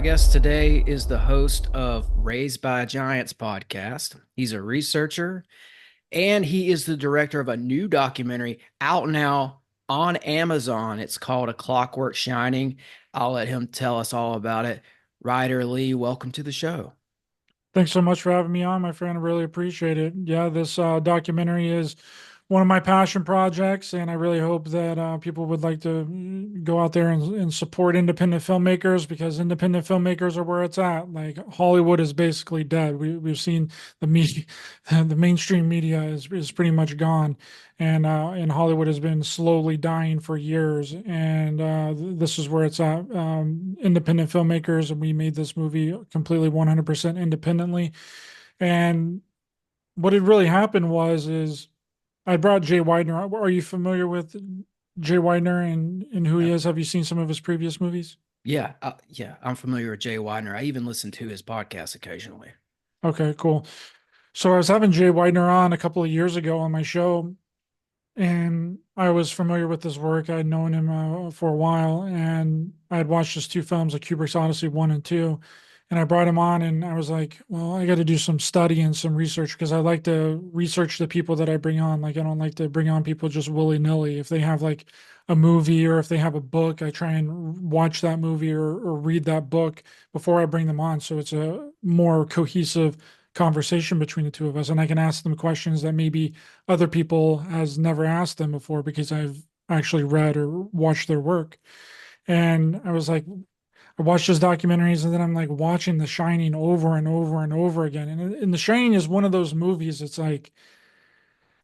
guest today is the host of Raised by Giants podcast. He's a researcher and he is the director of a new documentary out now on Amazon. It's called A Clockwork Shining. I'll let him tell us all about it. Ryder Lee, welcome to the show. Thanks so much for having me on, my friend. I really appreciate it. Yeah, this documentary is one of my passion projects, and I really hope that people would like to go out there and support independent filmmakers because independent filmmakers are where it's at. Like Hollywood is basically dead. We've seen the media, the mainstream media is pretty much gone, and Hollywood has been slowly dying for years. And this is where it's at. Independent filmmakers, and we made this movie completely 100% independently. And what had really happened is I brought Jay Widener. Are you familiar with Jay Widener and who he is? Have you seen some of his previous movies? Yeah, I'm familiar with Jay Widener. I even listen to his podcast occasionally. Okay, cool. So I was having Jay Widener on a couple of years ago on my show, and I was familiar with his work. I'd known him for a while, and I had watched his two films, like Kubrick's Odyssey 1 and 2. And I brought him on, and I was like, well, I got to do some study and some research because I like to research the people that I bring on. Like, I don't like to bring on people just willy-nilly. If they have like a movie or if they have a book, I try and watch that movie or read that book before I bring them on. So it's a more cohesive conversation between the two of us, and I can ask them questions that maybe other people has never asked them before because I've actually read or watched their work. And I was like, I watched his documentaries, and then I'm like watching The Shining over and over and over again. And The Shining is one of those movies. It's like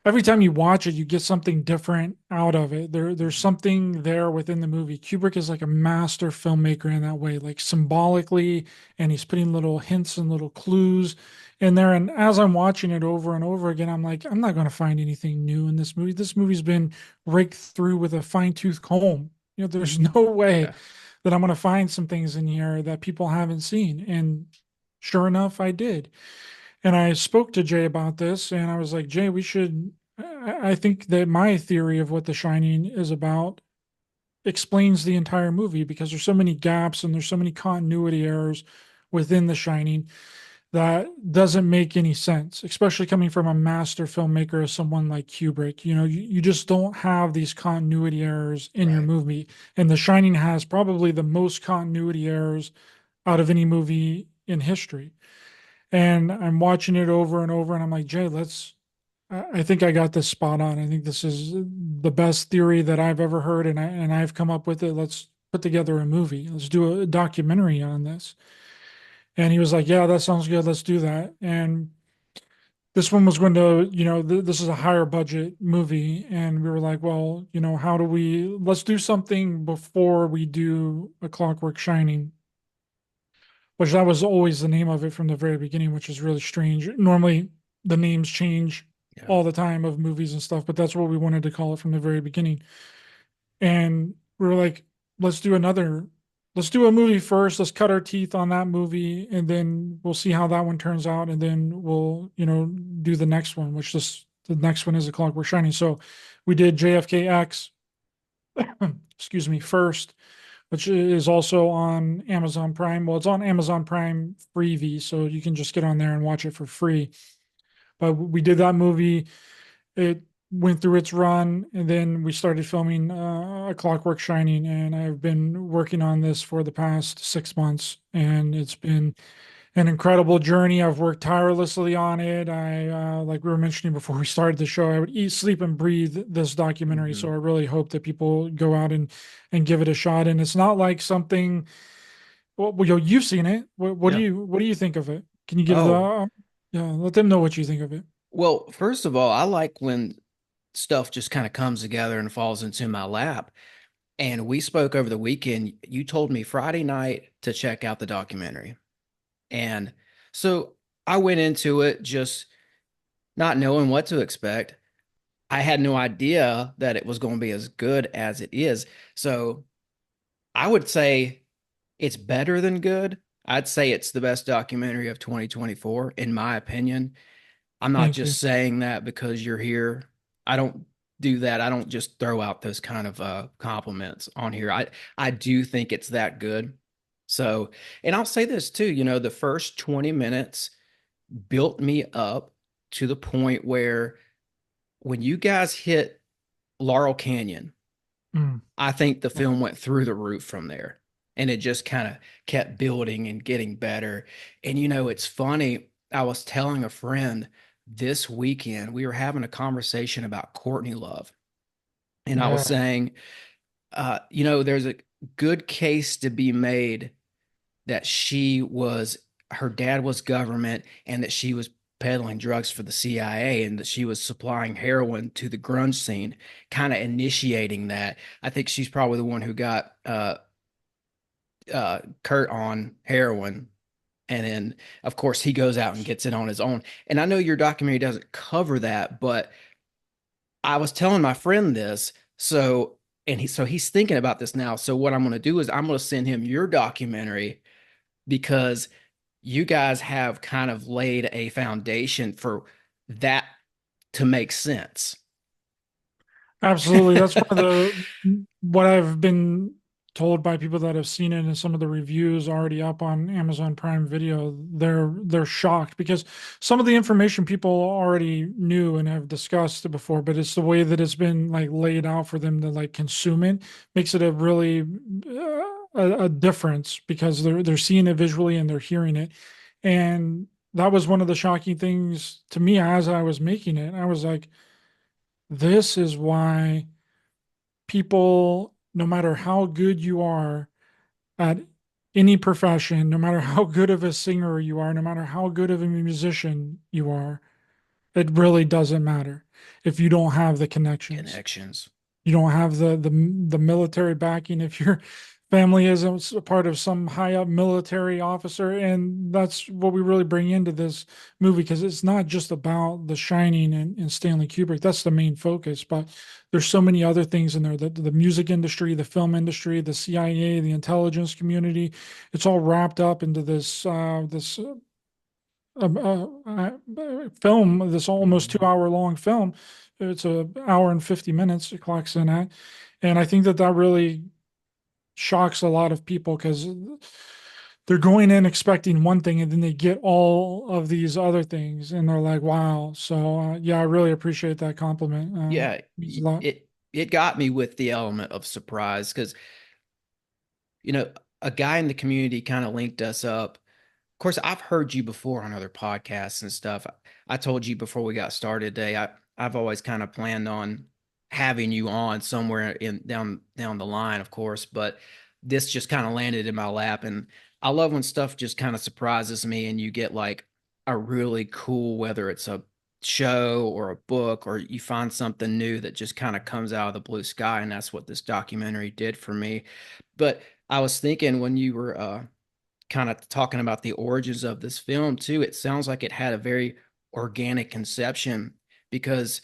every time you watch it, you get something different out of it. There's something there within the movie. Kubrick is like a master filmmaker in that way, like symbolically, and he's putting little hints and little clues in there. And as I'm watching it over and over again, I'm like, I'm not going to find anything new in this movie. This movie's been raked through with a fine-tooth comb. There's no way Yeah. that I'm going to find some things in here that people haven't seen. And sure enough, I did. And I spoke to Jay about this, and I was like, Jay, we should. I think that my theory of what The Shining is about explains the entire movie because there's so many gaps and there's so many continuity errors within The Shining that doesn't make any sense, especially coming from a master filmmaker as someone like Kubrick. You just don't have these continuity errors in your Right. movie. And The Shining has probably the most continuity errors out of any movie in history. And I'm watching it over and over, and I'm like, Jay, I think I got this spot on. I think this is the best theory that I've ever heard, and I've come up with it. Let's put together a movie. Let's do a documentary on this. And he was like, yeah, that sounds good. Let's do that. And this one was going to, this is a higher budget movie. And we were like, well, how do let's do something before we do A Clockwork Shining, which that was always the name of it from the very beginning, which is really strange. Normally, the names change Yeah. all the time of movies and stuff, but that's what we wanted to call it from the very beginning. And we were like, let's do let's do a movie first. Let's cut our teeth on that movie, and then we'll see how that one turns out, and then we'll, do the next one, the next one is A Clockwork Shining. So we did JFKX, excuse me, first, which is also on Amazon Prime. Well, it's on Amazon Prime Freevee, so you can just get on there and watch it for free. But we did that movie. It went through its run, and then we started filming A Clockwork Shining. And I've been working on this for the past 6 months, and it's been an incredible journey. I've worked tirelessly on it. Like we were mentioning before we started the show, I would eat, sleep, and breathe this documentary. Hmm. So I really hope that people go out and give it a shot. And it's not like something. Well, you've seen it. Yeah. What do you think of it? Can you give Oh, yeah, let them know what you think of it. well, first of all, I like when stuff just kind of comes together and falls into my lap. And we spoke over the weekend. You told me Friday night to check out the documentary. And so I went into it just not knowing what to expect. I had no idea that it was going to be as good as it is. So I would say it's better than good. I'd say it's the best documentary of 2024, in my opinion. I'm not Thank you. just saying that because you're here. I don't do that. I don't just throw out those kind of compliments on here. I do think it's that good. So, and I'll say this too, the first 20 minutes built me up to the point where when you guys hit Laurel Canyon, Mm. I think the film went through the roof from there. And it just kind of kept building and getting better. And it's funny. I was telling a friend this weekend, we were having a conversation about Courtney Love. And I was Yeah, saying, there's a good case to be made that her dad was government and that she was peddling drugs for the CIA and that she was supplying heroin to the grunge scene, kind of initiating that. I think she's probably the one who got Kurt on heroin. And then, of course, he goes out and gets it on his own. And I know your documentary doesn't cover that, but I was telling my friend this. So he's thinking about this now. So what I'm going to do is I'm going to send him your documentary because you guys have kind of laid a foundation for that to make sense. absolutely. That's one of the what I've been told by people that have seen it, and some of the reviews already up on Amazon Prime Video. They're shocked because some of the information people already knew and have discussed before, but it's the way that it's been like laid out for them to like consume it makes it a really a difference because they're seeing it visually and they're hearing it. And that was one of the shocking things to me as I was making it. I was like, this is why people, no matter how good you are at any profession, no matter how good of a singer you are, no matter how good of a musician you are, it really doesn't matter if you don't have the connections. Connections. You don't have the military backing if your family isn't a part of some high up military officer. And that's what we really bring into this movie because it's not just about The Shining and Stanley Kubrick. That's the main focus, but there's so many other things in there. The music industry, the film industry, the CIA, the intelligence community. It's all wrapped up into film, this almost Mhm. 2 hour long film. It's a hour and 50 minutes it clocks in at. And I think that that really shocks a lot of people because they're going in expecting one thing and then they get all of these other things and they're like, wow. So, yeah, I really appreciate that compliment. Yeah, Means a lot. it got me with the element of surprise because you know a guy in the community kind of linked us up. Of course, I've heard you before on other podcasts and stuff. I told you before we got started today. I've always kind of planned on having you on somewhere in down the line, of course, but this just kind of landed in my lap, and I love when stuff just kind of surprises me, and you get like a really cool, whether it's a show or a book, or you find something new that just kind of comes out of the blue sky, and that's what this documentary did for me. But I was thinking when you were kind of talking about the origins of this film too, it sounds like it had a very organic conception because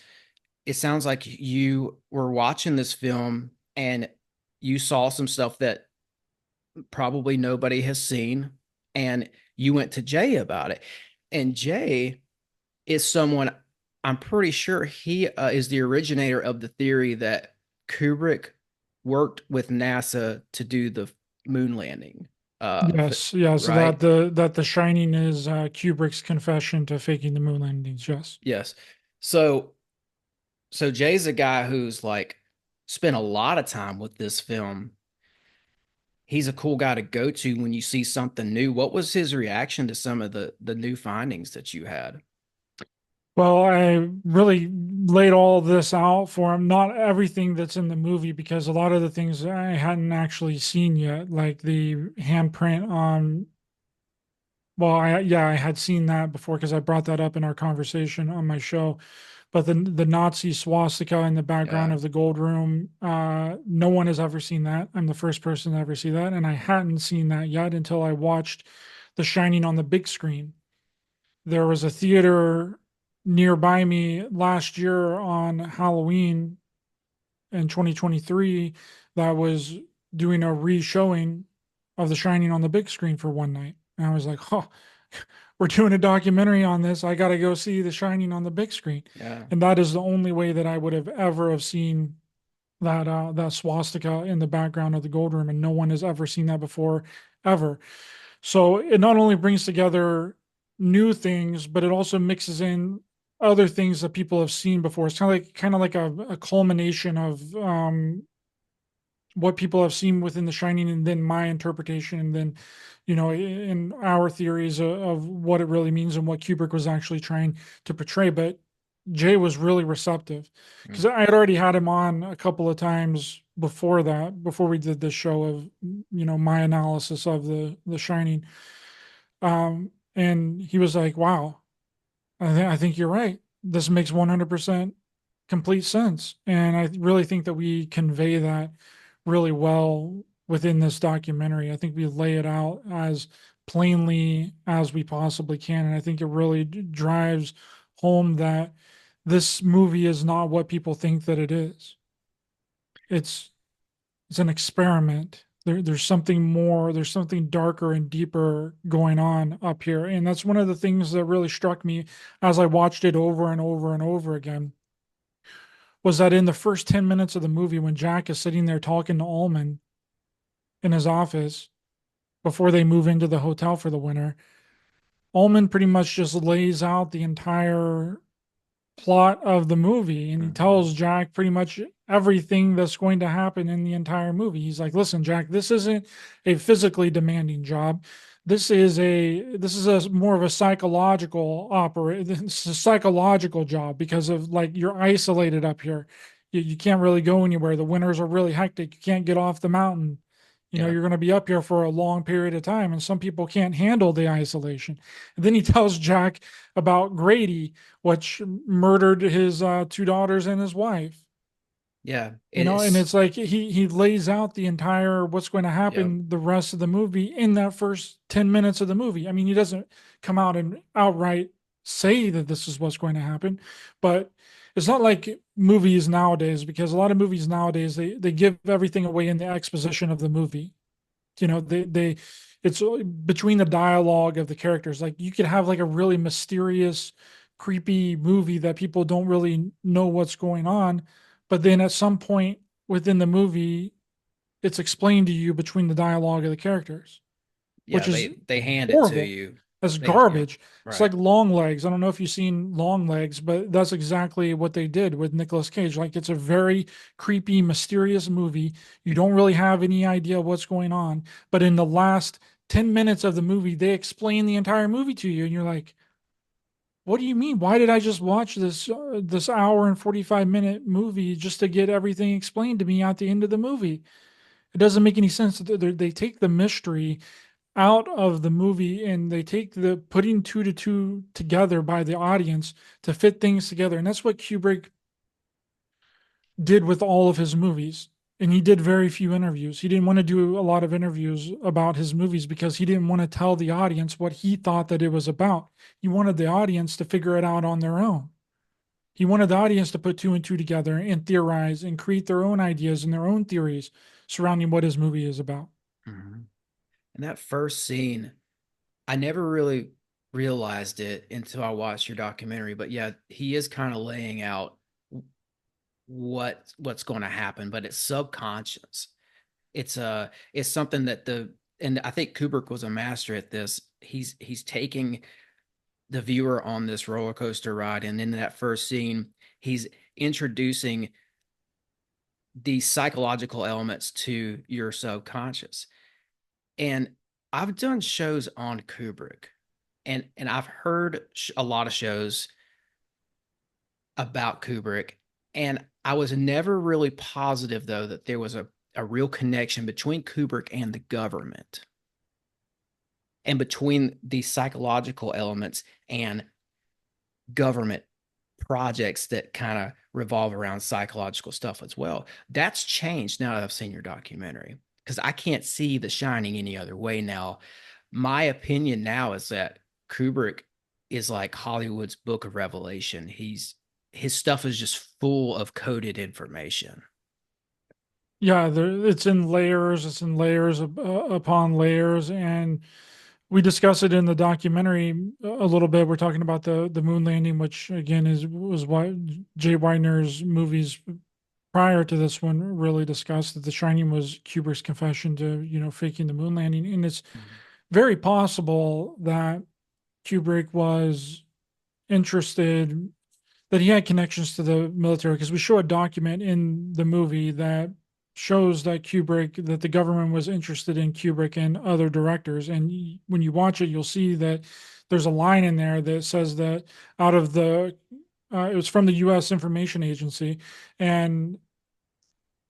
it sounds like you were watching this film and you saw some stuff that probably nobody has seen and you went to Jay about it. And Jay is someone I'm pretty sure he is the originator of the theory that Kubrick worked with NASA to do the moon landing. Yes, yes, Right? that The Shining is Kubrick's confession to faking the moon landings. Yes. Yes. So Jay's a guy who's like spent a lot of time with this film. He's a cool guy to go to when you see something new. What was his reaction to some of the new findings that you had? Well, I really laid all this out for him. Not everything that's in the movie, because a lot of the things I hadn't actually seen yet, like the handprint on. Well, I had seen that before because I brought that up in our conversation on my show. But the Nazi swastika in the background Yeah. of the gold room, no one has ever seen that. I'm the first person to ever see that, and I hadn't seen that yet until I watched The Shining on the big screen. There was a theater nearby me last year on Halloween in 2023 that was doing a re-showing of The Shining on the big screen for one night. And I was like, oh, we're doing a documentary on this. I got to go see The Shining on the big screen. Yeah. And that is the only way that I would have ever have seen that swastika in the background of the gold room, and no one has ever seen that before. ever. So it not only brings together new things, but it also mixes in other things that people have seen before. It's kind of like a culmination of what people have seen within The Shining, and then my interpretation, and then in our theories of what it really means and what Kubrick was actually trying to portray. But Jay was really receptive because Mm. I had already had him on a couple of times before that, before we did this show of my analysis of the Shining. And he was like, "Wow, I think you're right. This makes 100% complete sense." And I really think that we convey that really well within this documentary. I think we lay it out as plainly as we possibly can. And I think it really drives home that this movie is not what people think that it is. It's it's an experiment. There's something more, there's something darker and deeper going on up here. And that's one of the things that really struck me as I watched it over and over and over again, was that in the first 10 minutes of the movie, when Jack is sitting there talking to Allman in his office before they move into the hotel for the winter, Allman pretty much just lays out the entire plot of the movie, and he Mhm. tells Jack pretty much everything that's going to happen in the entire movie. He's like, "Listen, Jack, this isn't a physically demanding job. This is a more of a psychological it's a psychological job, because of, like, you're isolated up here. You can't really go anywhere. The winters are really hectic. You can't get off the mountain. Yeah. You're going to be up here for a long period of time, and some people can't handle the isolation." And then he tells Jack about Grady, which murdered his two daughters and his wife. Yeah. And It's it's like he lays out the entire what's going to yeah. happen the rest of the movie in that first 10 minutes of the movie. I mean, he doesn't come out and outright say that this is what's going to happen, but it's not like movies nowadays, because a lot of movies nowadays, they give everything away in the exposition of the movie. They it's between the dialogue of the characters. Like, you could have like a really mysterious, creepy movie that people don't really know what's going on, but then at some point within the movie, it's explained to you between the dialogue of the characters, Yeah, which is they hand it to horrible. you. That's Yeah, garbage. It's right. like Long Legs. I don't know if you've seen Long Legs, but that's exactly what they did with Nicolas Cage. Like, it's a very creepy, mysterious movie. You don't really have any idea what's going on, but in the last 10 minutes of the movie, they explain the entire movie to you, and you're like, "What do you mean? Why did I just watch this hour and 45-minute movie just to get everything explained to me at the end of the movie?" It doesn't make any sense. They take the mystery out of the movie, and they take the putting two to two together by the audience to fit things together. And that's what Kubrick did with all of his movies. And he did very few interviews. He didn't want to do a lot of interviews about his movies because he didn't want to tell the audience what he thought that it was about. He wanted the audience to figure it out on their own. He wanted the audience to put two and two together and theorize and create their own ideas and their own theories surrounding what his movie is about. Mhm. And that first scene, I never really realized it until I watched your documentary. But yeah, he is kind of laying out what's going to happen, but it's subconscious. It's something that the and I think Kubrick was a master at this. He's taking the viewer on this roller coaster ride, and in that first scene, he's introducing these psychological elements to your subconscious. And I've done shows on Kubrick, and I've heard a lot of shows about Kubrick, and I was never really positive though that there was a real connection between Kubrick and the government, and between these psychological elements and government projects that kind of revolve around psychological stuff as well. That's changed now that I've seen your documentary, because I can't see The Shining any other way now. My opinion now is that Kubrick is like Hollywood's Book of Revelation. His stuff is just full of coded information. Yeah, it's in layers. It's in layers upon layers, and we discuss it in the documentary a little bit. We're talking about the moon landing, which again is was what Jay Weidner's movies prior to this one really discussed that The Shining was Kubrick's confession to, faking the moon landing. And it's Mhm. very possible that Kubrick was interested, that he had connections to the military, because we show a document in the movie that shows that the government was interested in Kubrick and other directors. And when you watch it, you'll see that there's a line in there that says that out of it was from the U.S. Information Agency, and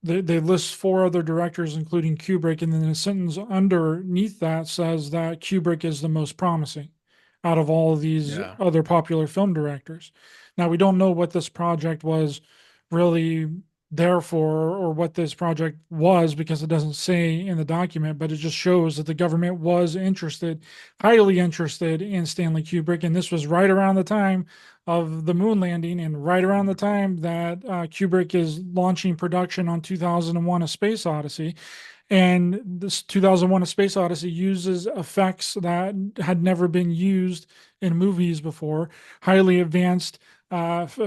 they list four other directors, including Kubrick, and then a sentence underneath that says that Kubrick is the most promising out of all of these Yeah. other popular film directors. Now, we don't know what this project was really there for, or what this project was, because it doesn't say in the document, but it just shows that the government was interested, highly interested in Stanley Kubrick. And this was right around the time of the moon landing, and right around the Mhm. time that Kubrick is launching production on 2001: A Space Odyssey. And this 2001: A Space Odyssey uses effects that had never been used in movies before, highly advanced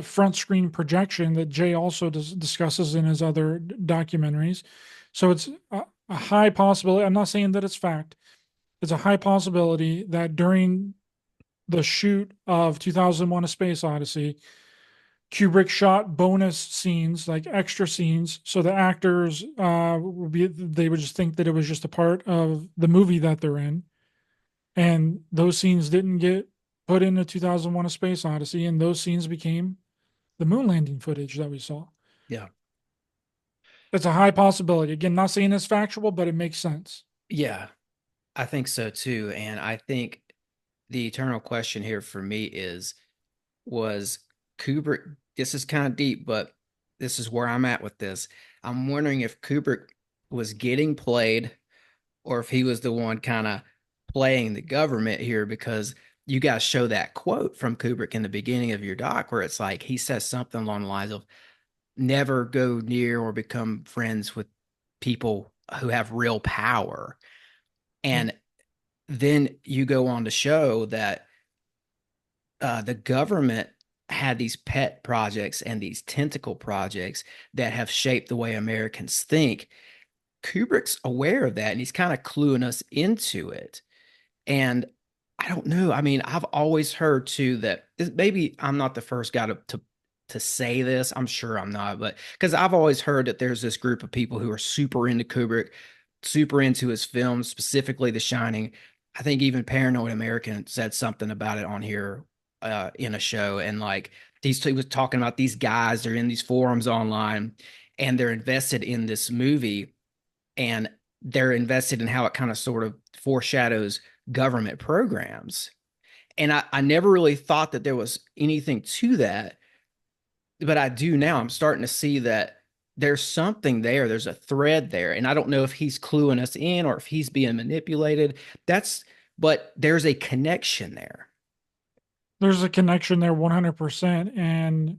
front screen projection that Jay also discusses in his other documentaries. So it's a high possibility. I'm not saying that it's fact. It's a high possibility that during the shoot of 2001: A Space Odyssey, Kubrick shot bonus scenes, like extra scenes, so the actors they would just think that it was just a part of the movie that they're in, and those scenes didn't get put into 2001: A Space Odyssey, and those scenes became the moon landing footage that we saw. Yeah. It's a high possibility. Again, not saying it's factual, but it makes sense. Yeah. I think so too. And I think the eternal question here for me is, was Kubrick, this is kind of deep, but this is where I'm at with this. I'm wondering if Kubrick was getting played or if he was the one kind of playing the government here, because you guys show that quote from Kubrick in the beginning of your doc where it's like he says something along the lines of never go near or become friends with people who have real power. Yeah. And then you go on to show that the government had these pet projects and these tentacle projects that have shaped the way Americans think. Kubrick's aware of that and he's kind of cluing us into it. And I don't know. I mean, I've always heard too that maybe I'm not the first guy to say this. I'm sure I'm not, but because I've always heard that there's this group of people who are super into Kubrick, super into his films, specifically The Shining. I think even Paranoid American said something about it on here in a show, and like he was talking about these guys. They're in these forums online, and they're invested in this movie, and they're invested in how it kind of sort of foreshadows government programs. And I never really thought that there was anything to that, but I do now. I'm starting to see that there's something there. There's a thread there. And I don't know if he's cluing us in or if he's being manipulated. But there's a connection there. There's a connection there 100%. And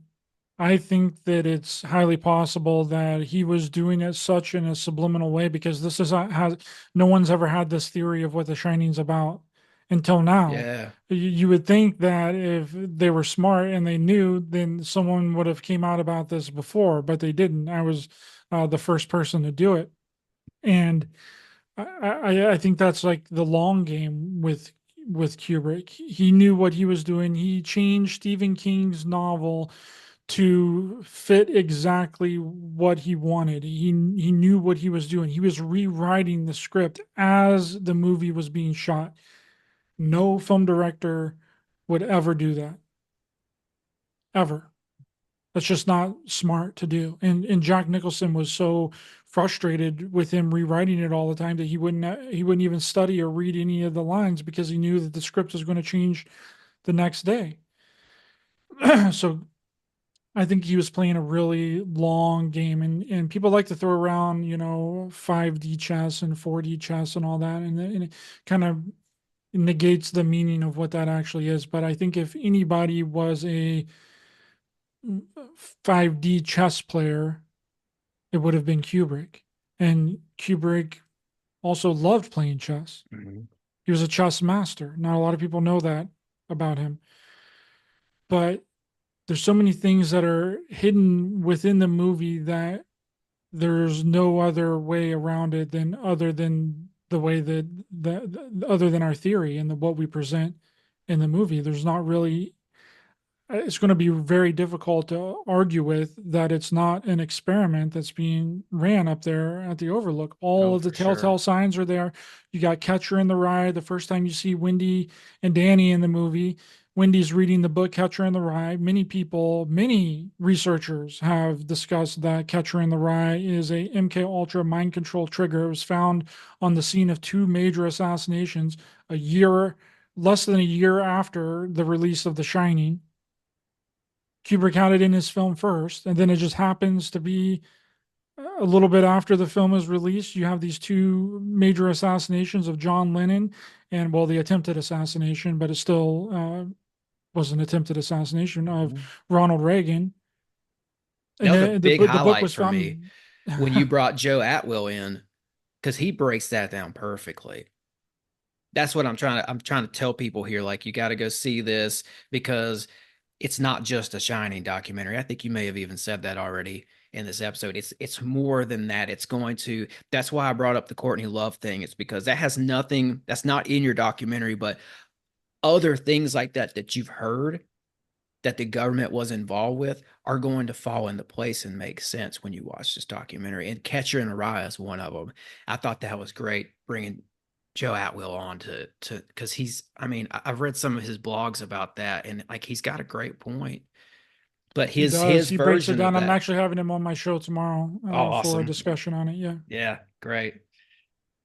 I think that it's highly possible that he was doing it such in a subliminal way, because this is has no one's ever had this theory of what The Shining's about until now. Yeah. You would think that if they were smart and they knew, then someone would have came out about this before, but they didn't. I was the first person to do it, and I think that's like the long game with Kubrick. He knew what he was doing. He changed Stephen King's novel to fit exactly what he wanted. He knew what he was doing. He was rewriting the script as the movie was being shot. No film director would ever do that. Ever. That's just not smart to do. And Jack Nicholson was so frustrated with him rewriting it all the time that he wouldn't even study or read any of the lines, because he knew that the script was going to change the next day. So I think he was playing a really long game, and people like to throw around, 5D chess and 4D chess and all that, and it kind of negates the meaning of what that actually is. But I think if anybody was a 5D chess player, it would have been Kubrick. And Kubrick also loved playing chess. Mhm. He was a chess master. Not a lot of people know that about him. But there's so many things that are hidden within the movie that there's no other way around it than other than the way other than our theory and what we present in the movie. There's not really, it's going to be very difficult to argue with that it's not an experiment that's being ran up there at the Overlook. All Oh, of the for sure. telltale signs are there. You got Catcher in the Rye. The first time you see Wendy and Danny in the movie, Wendy's reading the book Catcher in the Rye. Many researchers have discussed that Catcher in the Rye is a MK Ultra mind control trigger. It was found on the scene of two major assassinations less than a year after the release of The Shining. Kubrick had it in his film first, and then it just happens to be a little bit after the film is released. You have these two major assassinations of John Lennon, and well, the attempted assassination, but it still was an attempted assassination of Ronald Reagan. And That was a big the book highlight was for me found. when you brought Joe Atwill in, because he breaks that down perfectly. That's what I'm trying to tell people here. Like, you got to go see this because it's not just a Shining documentary. I think you may have even said that already in this episode. It's more than that. That's why I brought up the Courtney Love thing. It's because that has nothing, that's not in your documentary, but other things like that you've heard that the government was involved with are going to fall into place and make sense when you watch this documentary. And Catcher in the Rye is one of them. I thought that was great bringing Joe Atwill on to because I've read some of his blogs about that, and like, he's got a great point. But He does. his He breaks it version of down. I'm that, actually having him on my show tomorrow oh, for a awesome. discussion on it. Yeah. Yeah, great.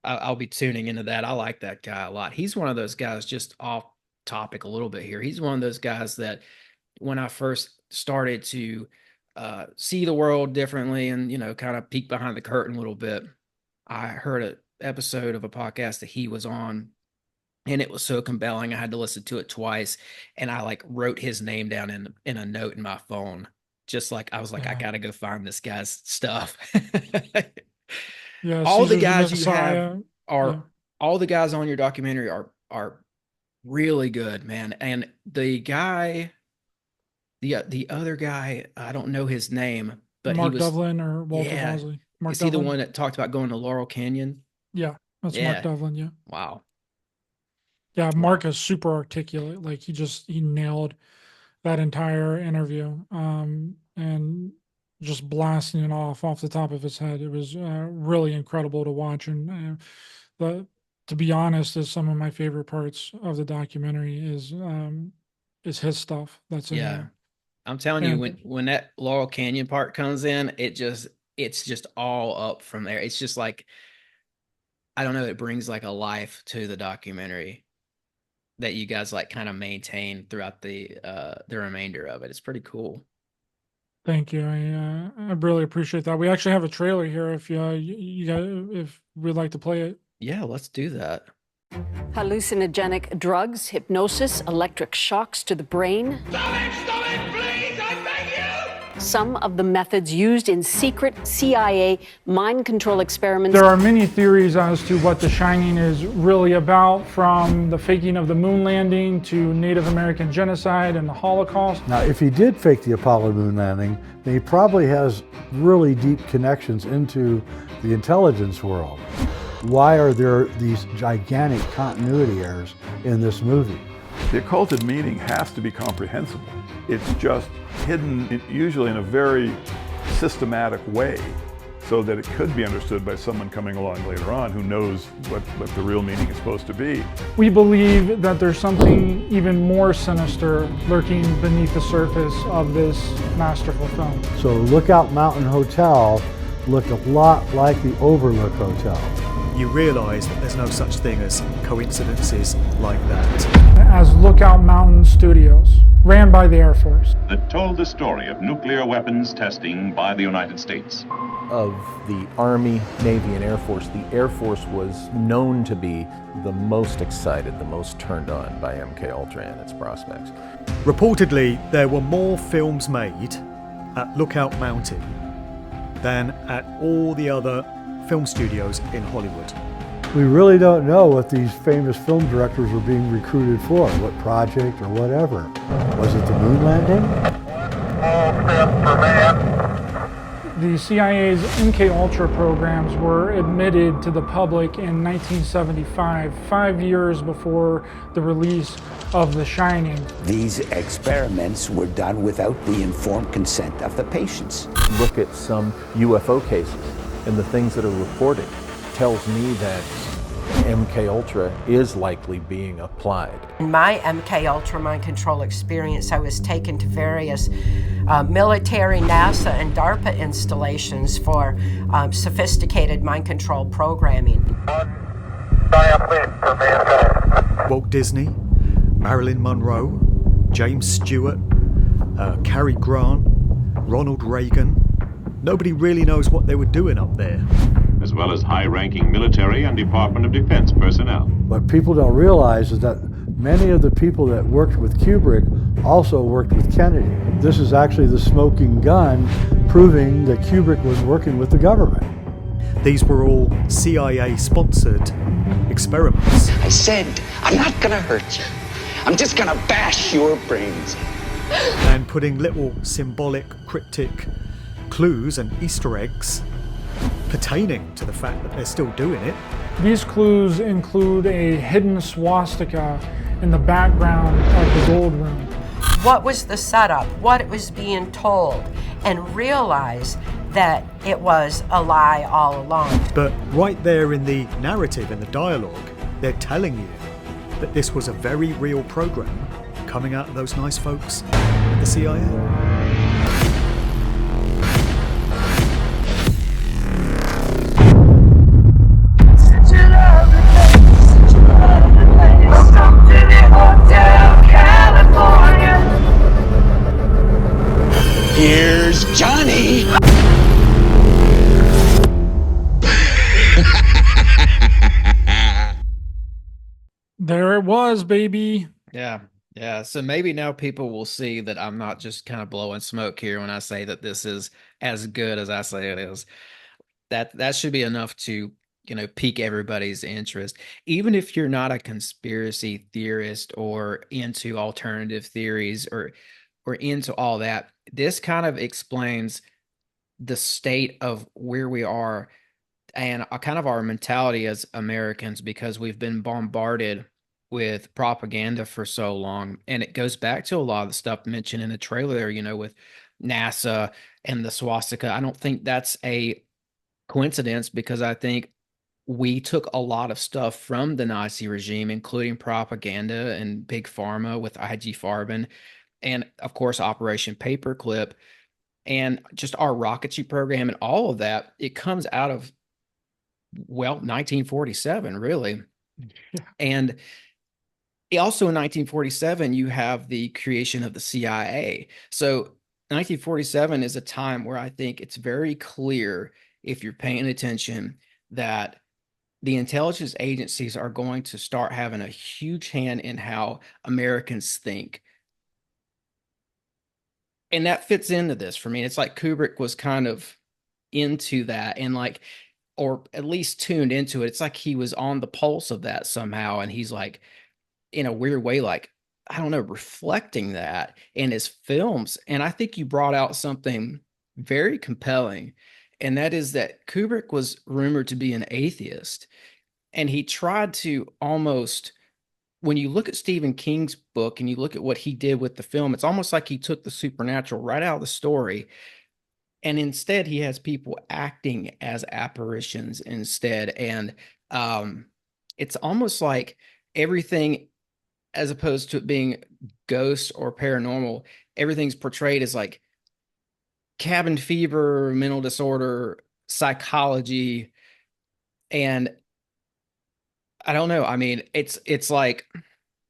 I'll be tuning into that. I like that guy a lot. He's one of those guys, just off topic a little bit here. He's one of those guys that when I first started to see the world differently and, kind of peek behind the curtain a little bit, I heard an episode of a podcast that he was on, and it was so compelling. I had to listen to it twice, and I like wrote his name down in a note in my phone. Just like, I was like, I Yeah. got to go find this guy's stuff. Yeah. All the Caesar's the guys you have Messiah. are Yeah. all the guys on your documentary are really good, man. And the other guy, I don't know his name, but he Mark was, Devlin or Walter yeah. Bosley. Mark Is he the Devlin. one that talked about going to Laurel Canyon? Yeah, that's Mark Yeah. Devlin. Yeah. Wow. Yeah, Wow. Mark is super articulate. Like he nailed that entire interview. And just blasting it off the top of his head. It was really incredible to watch. And to be honest, is some of my favorite parts of the documentary is his stuff that's in Yeah. there. I'm telling you, And when that Laurel Canyon part comes in, it's just all up from there. It's just like, I don't know, it brings like a life to the documentary that you guys like kind of maintain throughout the remainder of it. It's pretty cool. thank you. I really appreciate that. We actually have a trailer here. If you guys, if we'd like to play it. Yeah, let's do that. Hallucinogenic drugs, hypnosis, electric shocks to the brain. Stop it, please, I beg you! Some of the methods used in secret CIA mind control experiments. There are many theories as to what The Shining is really about, from the faking of the moon landing to Native American genocide and the Holocaust. Now, if he did fake the Apollo moon landing, then he probably has really deep connections into the intelligence world. Why are there these gigantic continuity errors in this movie? The occulted meaning has to be comprehensible. It's just hidden, usually in a very systematic way, so that it could be understood by someone coming along later on who knows what the real meaning is supposed to be. We believe that there's something even more sinister lurking beneath the surface of this masterful film. So Lookout Mountain Hotel looked a lot like the Overlook Hotel. You realise that there's no such thing as coincidences like that. As Lookout Mountain Studios, ran by the Air Force. That told the story of nuclear weapons testing by the United States. Of the Army, Navy, and Air Force, the Air Force was known to be the most excited, the most turned on by MK Ultra and its prospects. Reportedly, there were more films made at Lookout Mountain than at all the other film studios in Hollywood. We really don't know what these famous film directors were being recruited for, what project or whatever. Was it the moon landing? The CIA's MK-Ultra programs were admitted to the public in 1975, 5 years before the release of The Shining. These experiments were done without the informed consent of the patients. Look at some UFO cases, and the things that are reported tells me that MK-Ultra is likely being applied. In my MK-Ultra mind control experience, I was taken to various military, NASA, and DARPA installations for sophisticated mind control programming. Walt Disney, Marilyn Monroe, James Stewart, Cary Grant, Ronald Reagan. Nobody really knows what they were doing up there. As well as high-ranking military and Department of Defense personnel. What people don't realize is that many of the people that worked with Kubrick also worked with Kennedy. This is actually the smoking gun proving that Kubrick was working with the government. These were all CIA-sponsored experiments. I said, I'm not gonna hurt you. I'm just gonna bash your brains. And putting little symbolic, cryptic clues and Easter eggs pertaining to the fact that they're still doing it. These clues include a hidden swastika in the background of the gold room. What was the setup, what it was being told, and realize that it was a lie all along. But right there in the narrative, in the dialogue, they're telling you that this was a very real program coming out of those nice folks at the CIA. Here's Johnny! There it was, baby. Yeah. Yeah. So maybe now people will see that I'm not just kind of blowing smoke here when I say that this is as good as I say it is. That should be enough to, pique everybody's interest. Even if you're not a conspiracy theorist or into alternative theories or into all that, this kind of explains the state of where we are and kind of our mentality as Americans, because we've been bombarded with propaganda for so long. And it goes back to a lot of the stuff mentioned in the trailer there, with NASA and the swastika. I don't think that's a coincidence, because I think we took a lot of stuff from the Nazi regime, including propaganda and big pharma with IG Farben, and of course Operation Paperclip, and just our rocketry program and all of that. It comes out of 1947, really. Yeah. And also in 1947, you have the creation of the CIA. So 1947 is a time where I think it's very clear, if you're paying attention, that the intelligence agencies are going to start having a huge hand in how Americans think. And that fits into this for me. It's like Kubrick was kind of into that and or at least tuned into it. It's like he was on the pulse of that somehow. And he's like, in a weird way, I don't know, reflecting that in his films. And I think you brought out something very compelling. And that is that Kubrick was rumored to be an atheist. And he tried to almost, when you look at Stephen King's book and you look at what he did with the film, it's almost like he took the supernatural right out of the story. And instead, he has people acting as apparitions instead. And it's almost like everything, as opposed to it being ghosts or paranormal, everything's portrayed as like cabin fever, mental disorder, psychology. And I don't know. I mean, it's like,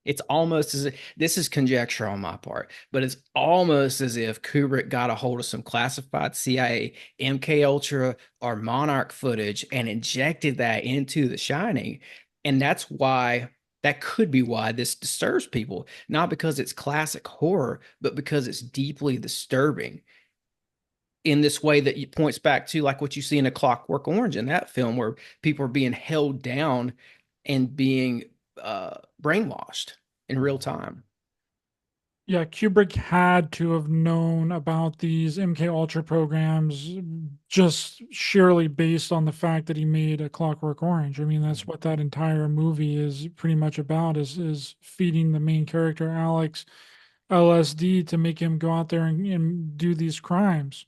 it's almost as if, this is conjecture on my part, but it's almost as if Kubrick got a hold of some classified CIA, MK Ultra, or Monarch footage and injected that into The Shining. And that's why, that could be why this disturbs people, not because it's classic horror, but because it's deeply disturbing in this way that it points back to like what you see in A Clockwork Orange in that film, where people are being held down and being brainwashed in real time. Yeah, Kubrick had to have known about these MK Ultra programs just sheerly based on the fact that he made A Clockwork Orange. I mean, that's what that entire movie is pretty much about, is feeding the main character Alex LSD to make him go out there and do these crimes.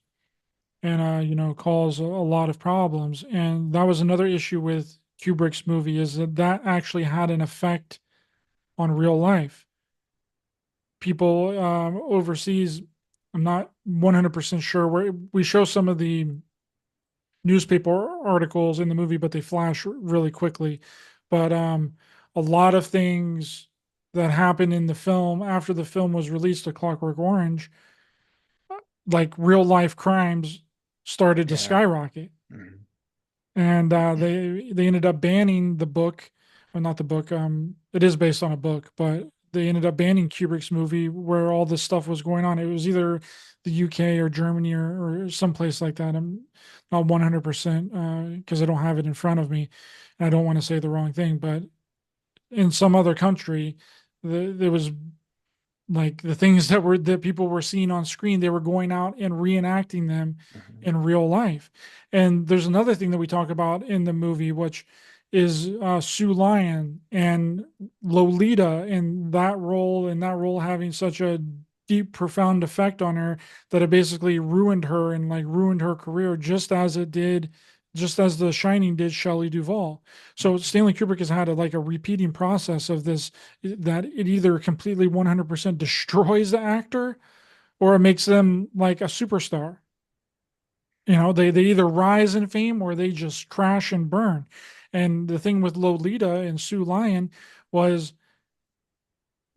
And cause a lot of problems. And that was another issue with Kubrick's movie, is that that actually had an effect on real life. People overseas, I'm not 100% sure, where we show some of the newspaper articles in the movie, but they flash really quickly. But a lot of things that happened in the film after the film was released, A Clockwork Orange, like real life crimes, started to Yeah. skyrocket. Mhm. And they ended up banning the book, well, not the book. It is based on a book, but they ended up banning Kubrick's movie where all this stuff was going on. It was either the UK or Germany or someplace like that. I'm not 100% because I don't have it in front of me. And I don't want to say the wrong thing, but in some other country, there was like the things that people were seeing on screen, they were going out and reenacting them in real life. And there's another thing that we talk about in the movie, which is Sue Lyon and Lolita, and that role having such a deep, profound effect on her that it basically ruined her and like ruined her career, just as The Shining did Shelley Duvall. So Stanley Kubrick has had like a repeating process of this, that it either completely 100% destroys the actor or it makes them like a superstar. They either rise in fame or they just crash and burn. And the thing with Lolita and Sue Lyon was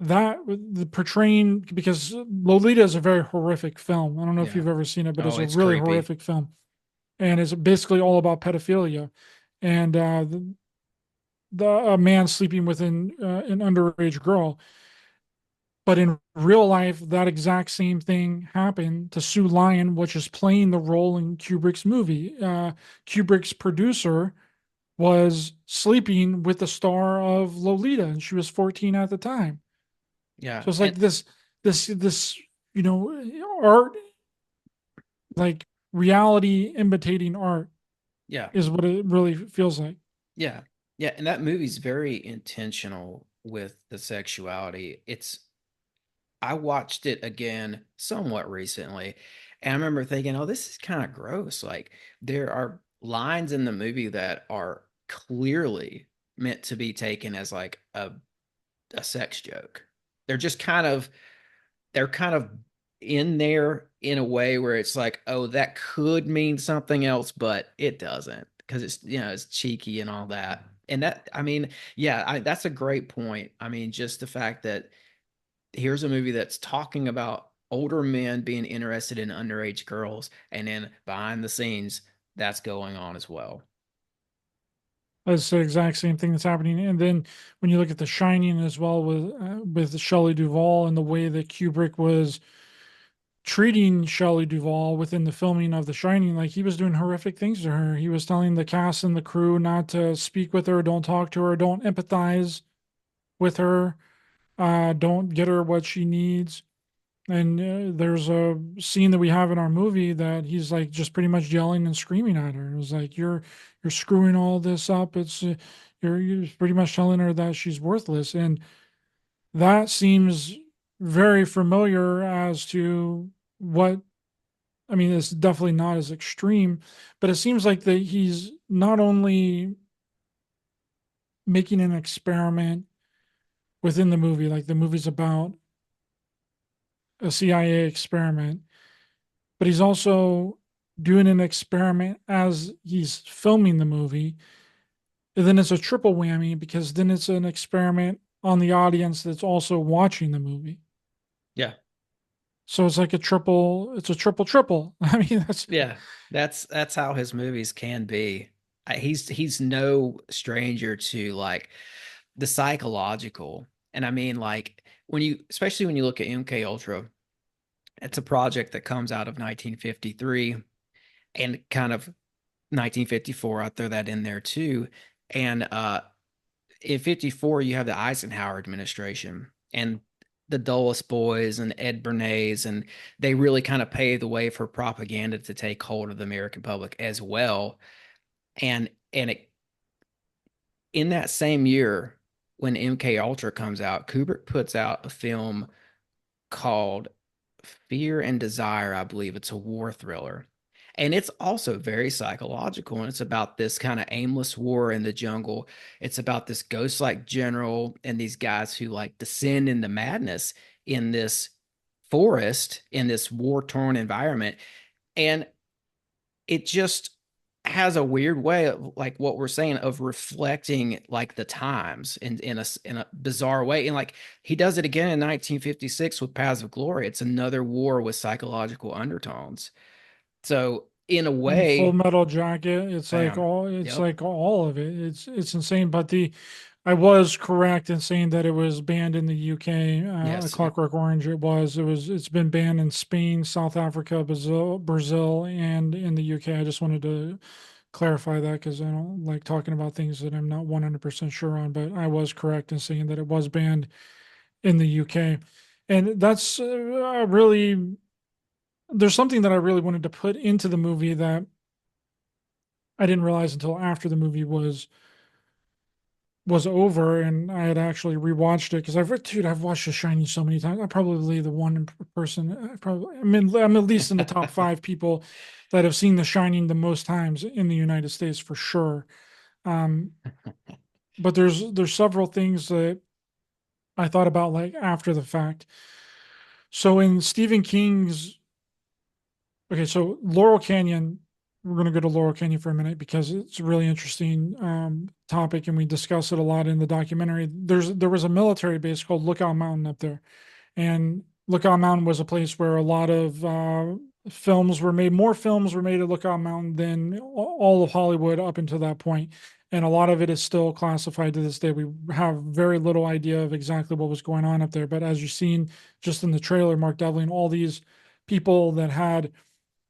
that the portraying, because Lolita is a very horrific film. I don't know if Yeah. you've ever seen it, but it's Oh, a it's really creepy. horrific film. And it's basically all about pedophilia. And a man sleeping with an underage girl. But in real life, that exact same thing happened to Sue Lyon, which is playing the role in Kubrick's movie. Kubrick's producer was sleeping with the star of Lolita, and she was 14 at the time. Yeah. So it's like And this, art, like reality imitating art, yeah. is what it really feels like. Yeah. Yeah. And that movie's very intentional with the sexuality. I watched it again somewhat recently, and I remember thinking, oh, this is kind of gross. Like, there are lines in the movie that are clearly meant to be taken as like a sex joke. They're just they're kind of in there in a way where it's like, oh, that could mean something else, but it doesn't, because it's cheeky and all that. And that, I mean, yeah, that's a great point. I mean, just the fact that here's a movie that's talking about older men being interested in underage girls, and then behind the scenes, that's going on as well. That's the exact same thing that's happening. And then when you look at The Shining as well, with Shelley Duvall and the way that Kubrick was treating Shelley Duvall within the filming of The Shining, like he was doing horrific things to her. He was telling the cast and the crew not to speak with her, don't talk to her, don't empathize with her, don't get her what she needs. And there's a scene that we have in our movie that he's like just pretty much yelling and screaming at her. It was like, you're screwing all this up. You're pretty much telling her that she's worthless. And that seems very familiar as to what, I mean, it's definitely not as extreme, but it seems like that he's not only making an experiment within the movie, like the movie's about a CIA experiment, but he's also doing an experiment as he's filming the movie. And then it's a triple whammy because then it's an experiment on the audience that's also watching the movie. Yeah. So it's like it's a triple. I mean, Yeah. That's how his movies can be. He's no stranger to like the psychological. And I mean, like, especially when you look at MK Ultra, it's a project that comes out of 1953 and kind of 1954. I'll throw that in there too. And in 54, you have the Eisenhower administration, and the Dulles boys and Ed Bernays, and they really kind of paved the way for propaganda to take hold of the American public as well. And it, in that same year, when MK Ultra comes out, Kubrick puts out a film called Fear and Desire, I believe. It's a war thriller. And it's also very psychological. And it's about this kind of aimless war in the jungle. It's about this ghost like general and these guys who like descend into madness in this forest, in this war torn environment. And it just has a weird way of like what we're saying of reflecting like the times in a bizarre way. And like he does it again in 1956 with Paths of Glory. It's another war with psychological undertones. So in a And Full way, Metal Jacket, it's like bam. all it's Yep. like all of it. It's insane. But I was correct in saying that it was banned in the UK. Yes. Clockwork Orange, it's been banned in Spain, South Africa, Brazil, and in the UK. I just wanted to clarify that because I don't like talking about things that I'm not 100% sure on. But I was correct in saying that it was banned in the UK, and that's really there's something that I really wanted to put into the movie that I didn't realize until after the movie was over and I had actually rewatched it because I've watched The Shining so many times. I'm probably the one person. I'm at least in the top 5 people that have seen The Shining the most times in the United States for sure. But there's several things that I thought about like after the fact. So in Stephen King's Okay, so Laurel Canyon, we're going to go to Laurel Canyon for a minute because it's a really interesting topic and we discuss it a lot in the documentary. There was a military base called Lookout Mountain up there, and Lookout Mountain was a place where a lot of films were made. More films were made at Lookout Mountain than all of Hollywood up until that point, and a lot of it is still classified to this day. We have very little idea of exactly what was going on up there, but as you've seen just in the trailer, Mark Devlin, all these people that had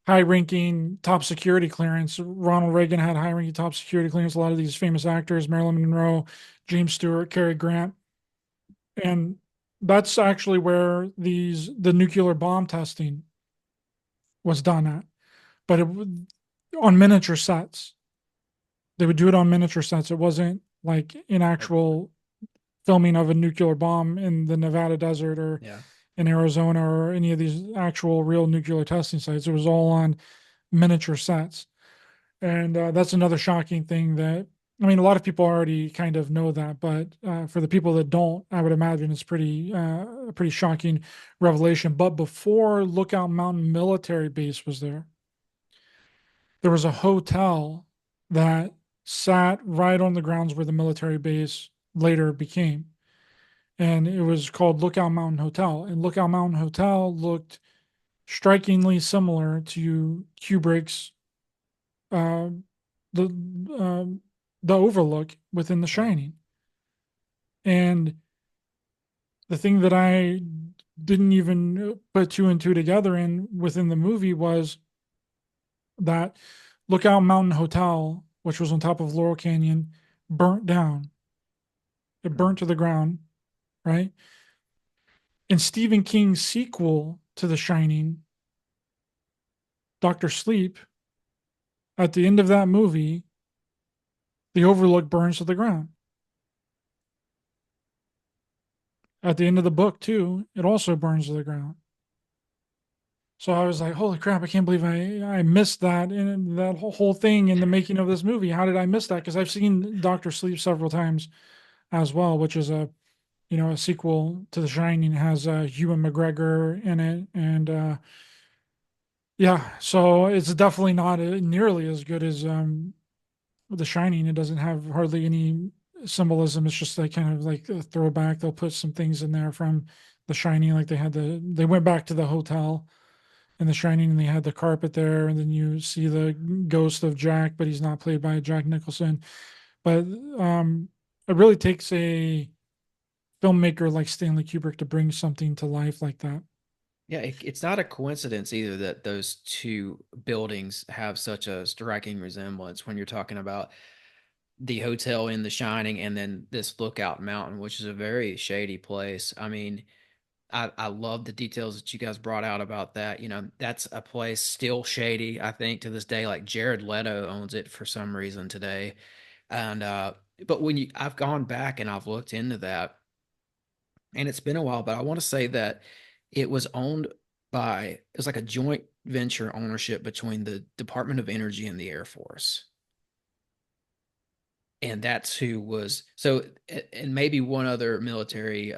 high-ranking top security clearance. Ronald Reagan had high-ranking top security clearance. A lot of these famous actors, Marilyn Monroe, James Stewart, Cary Grant, and that's actually where the nuclear bomb testing was done at. But on miniature sets. They would do it on miniature sets. It wasn't like in actual filming of a nuclear bomb in the Nevada desert or in Arizona or any of these actual real nuclear testing sites. It was all on miniature sets. And that's another shocking thing that, I mean, a lot of people already kind of know that, but for the people that don't, I would imagine it's a pretty shocking revelation. But before Lookout Mountain Military Base was there was a hotel that sat right on the grounds where the military base later became. And it was called Lookout Mountain Hotel. And Lookout Mountain Hotel looked strikingly similar to Kubrick's uh, the overlook within The Shining. And the thing that I didn't even put 2 and 2 together in within the movie was that Lookout Mountain Hotel, which was on top of Laurel Canyon, burnt down. It burnt to the ground, right? In Stephen King's sequel to The Shining, Dr. Sleep, at the end of that movie, the overlook burns to the ground. At the end of the book, too, it also burns to the ground. So I was like, holy crap, I can't believe I missed that in that whole thing in the making of this movie. How did I miss that? Because I've seen Dr. Sleep several times as well, which is a sequel to The Shining. It has Ewan McGregor in it. And yeah, so it's definitely not nearly as good as The Shining. It doesn't have hardly any symbolism. It's just like kind of like a throwback. They'll put some things in there from The Shining, like they went back to the hotel in The Shining and they had the carpet there, and then you see the ghost of Jack, but he's not played by Jack Nicholson. But it really takes a filmmaker like Stanley Kubrick to bring something to life like that. Yeah, it's not a coincidence either that those two buildings have such a striking resemblance when you're talking about the hotel in The Shining and then this Lookout Mountain, which is a very shady place. I mean, I love the details that you guys brought out about that. You know, that's a place still shady, I think, to this day. Like Jared Leto owns it for some reason today. And but I've gone back and I've looked into that, and it's been a while, but I want to say that it was owned by, it was like a joint venture ownership between the Department of Energy and the Air Force. And that's who was so, and maybe one other military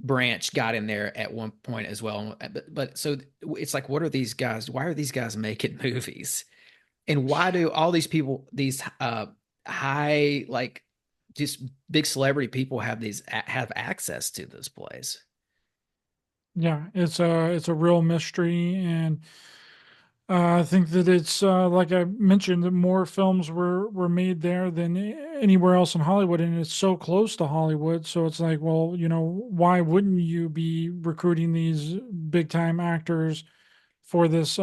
branch got in there at one point as well. But so it's like, what are these guys? Why are these guys making movies? And why do all these people, these high, like just big celebrity people have access to this place? Yeah, it's a real mystery, and I think that it's like I mentioned, that more films were made there than anywhere else in Hollywood, and it's so close to Hollywood. So it's like, well, why wouldn't you be recruiting these big time actors for this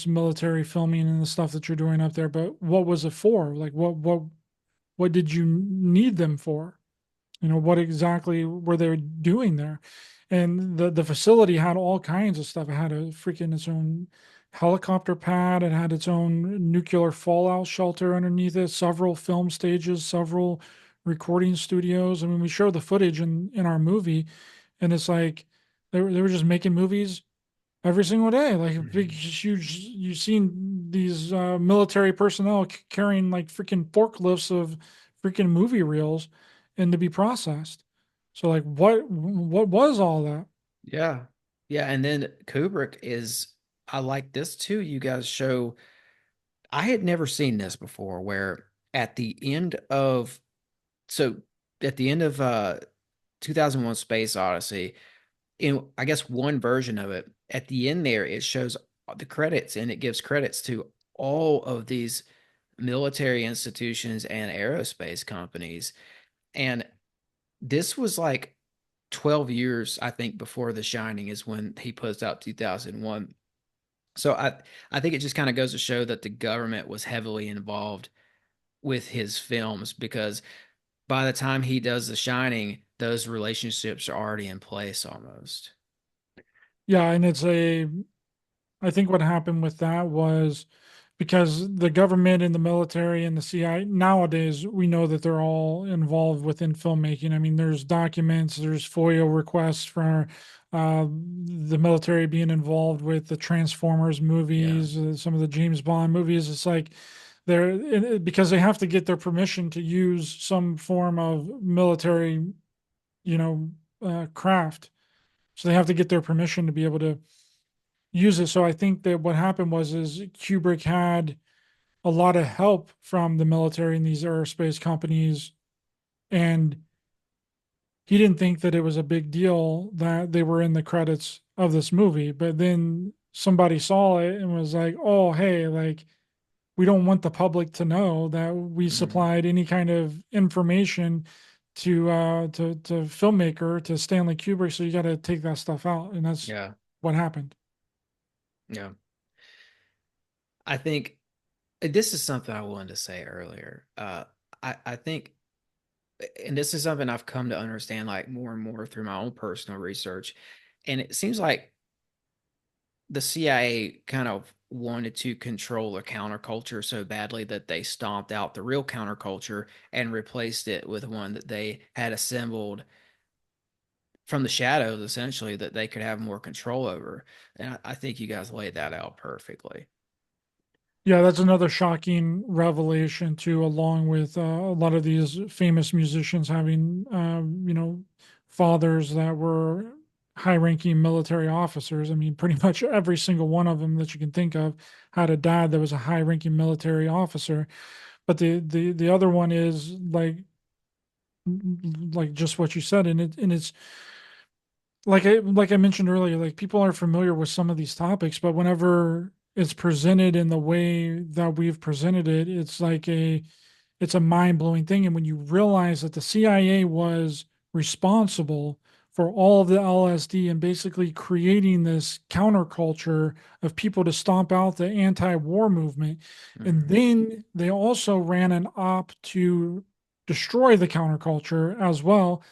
military filming and the stuff that you're doing up there? But what was it for? Like, what did you need them for? What exactly were they doing there? And the facility had all kinds of stuff. It had its own helicopter pad. It had its own nuclear fallout shelter underneath it, several film stages, several recording studios. I mean, we show the footage in our movie, and it's like they were just making movies every single day, like big, huge. You've seen these military personnel carrying like freaking forklifts of freaking movie reels and to be processed. So like, what was all that? Yeah. Yeah. And then Kubrick is, I like this too. You guys show, I had never seen this before, where at the end of, so at the end of 2001 Space Odyssey, in I guess one version of it, at the end there, it shows the credits and it gives credits to all of these military institutions and aerospace companies. And this was like 12 years, I think, before The Shining is when he puts out 2001. So I think it just kind of goes to show that the government was heavily involved with his films, because by the time he does The Shining, those relationships are already in place almost. Yeah, and I think what happened with that was because the government and the military and the CIA, nowadays, we know that they're all involved within filmmaking. I mean, there's documents, there's FOIA requests for the military being involved with the Transformers movies, some of the James Bond movies. It's like because they have to get their permission to use some form of military, craft. So they have to get their permission to be able to use it. So I think that what happened is Kubrick had a lot of help from the military and these aerospace companies, and he didn't think that it was a big deal that they were in the credits of this movie. But then somebody saw it and was like, "Oh, hey, like we don't want the public to know that we supplied any kind of information to filmmaker, to Stanley Kubrick, so you got to take that stuff out." And that's what happened. Yeah. I think this is something I wanted to say earlier. I think, and this is something I've come to understand like more and more through my own personal research. And it seems like the CIA kind of wanted to control the counterculture so badly that they stomped out the real counterculture and replaced it with one that they had assembled from the shadows, essentially, that they could have more control over. And I think you guys laid that out perfectly. Yeah, that's another shocking revelation too, along with a lot of these famous musicians having, fathers that were high-ranking military officers. I mean, pretty much every single one of them that you can think of had a dad that was a high-ranking military officer. But the other one is like just what you said, and it's like I mentioned earlier, like people are familiar with some of these topics, but whenever it's presented in the way that we've presented it, it's a mind-blowing thing. And when you realize that the CIA was responsible for all of the LSD and basically creating this counterculture of people to stomp out the anti-war movement, and then they also ran an op to destroy the counterculture as well.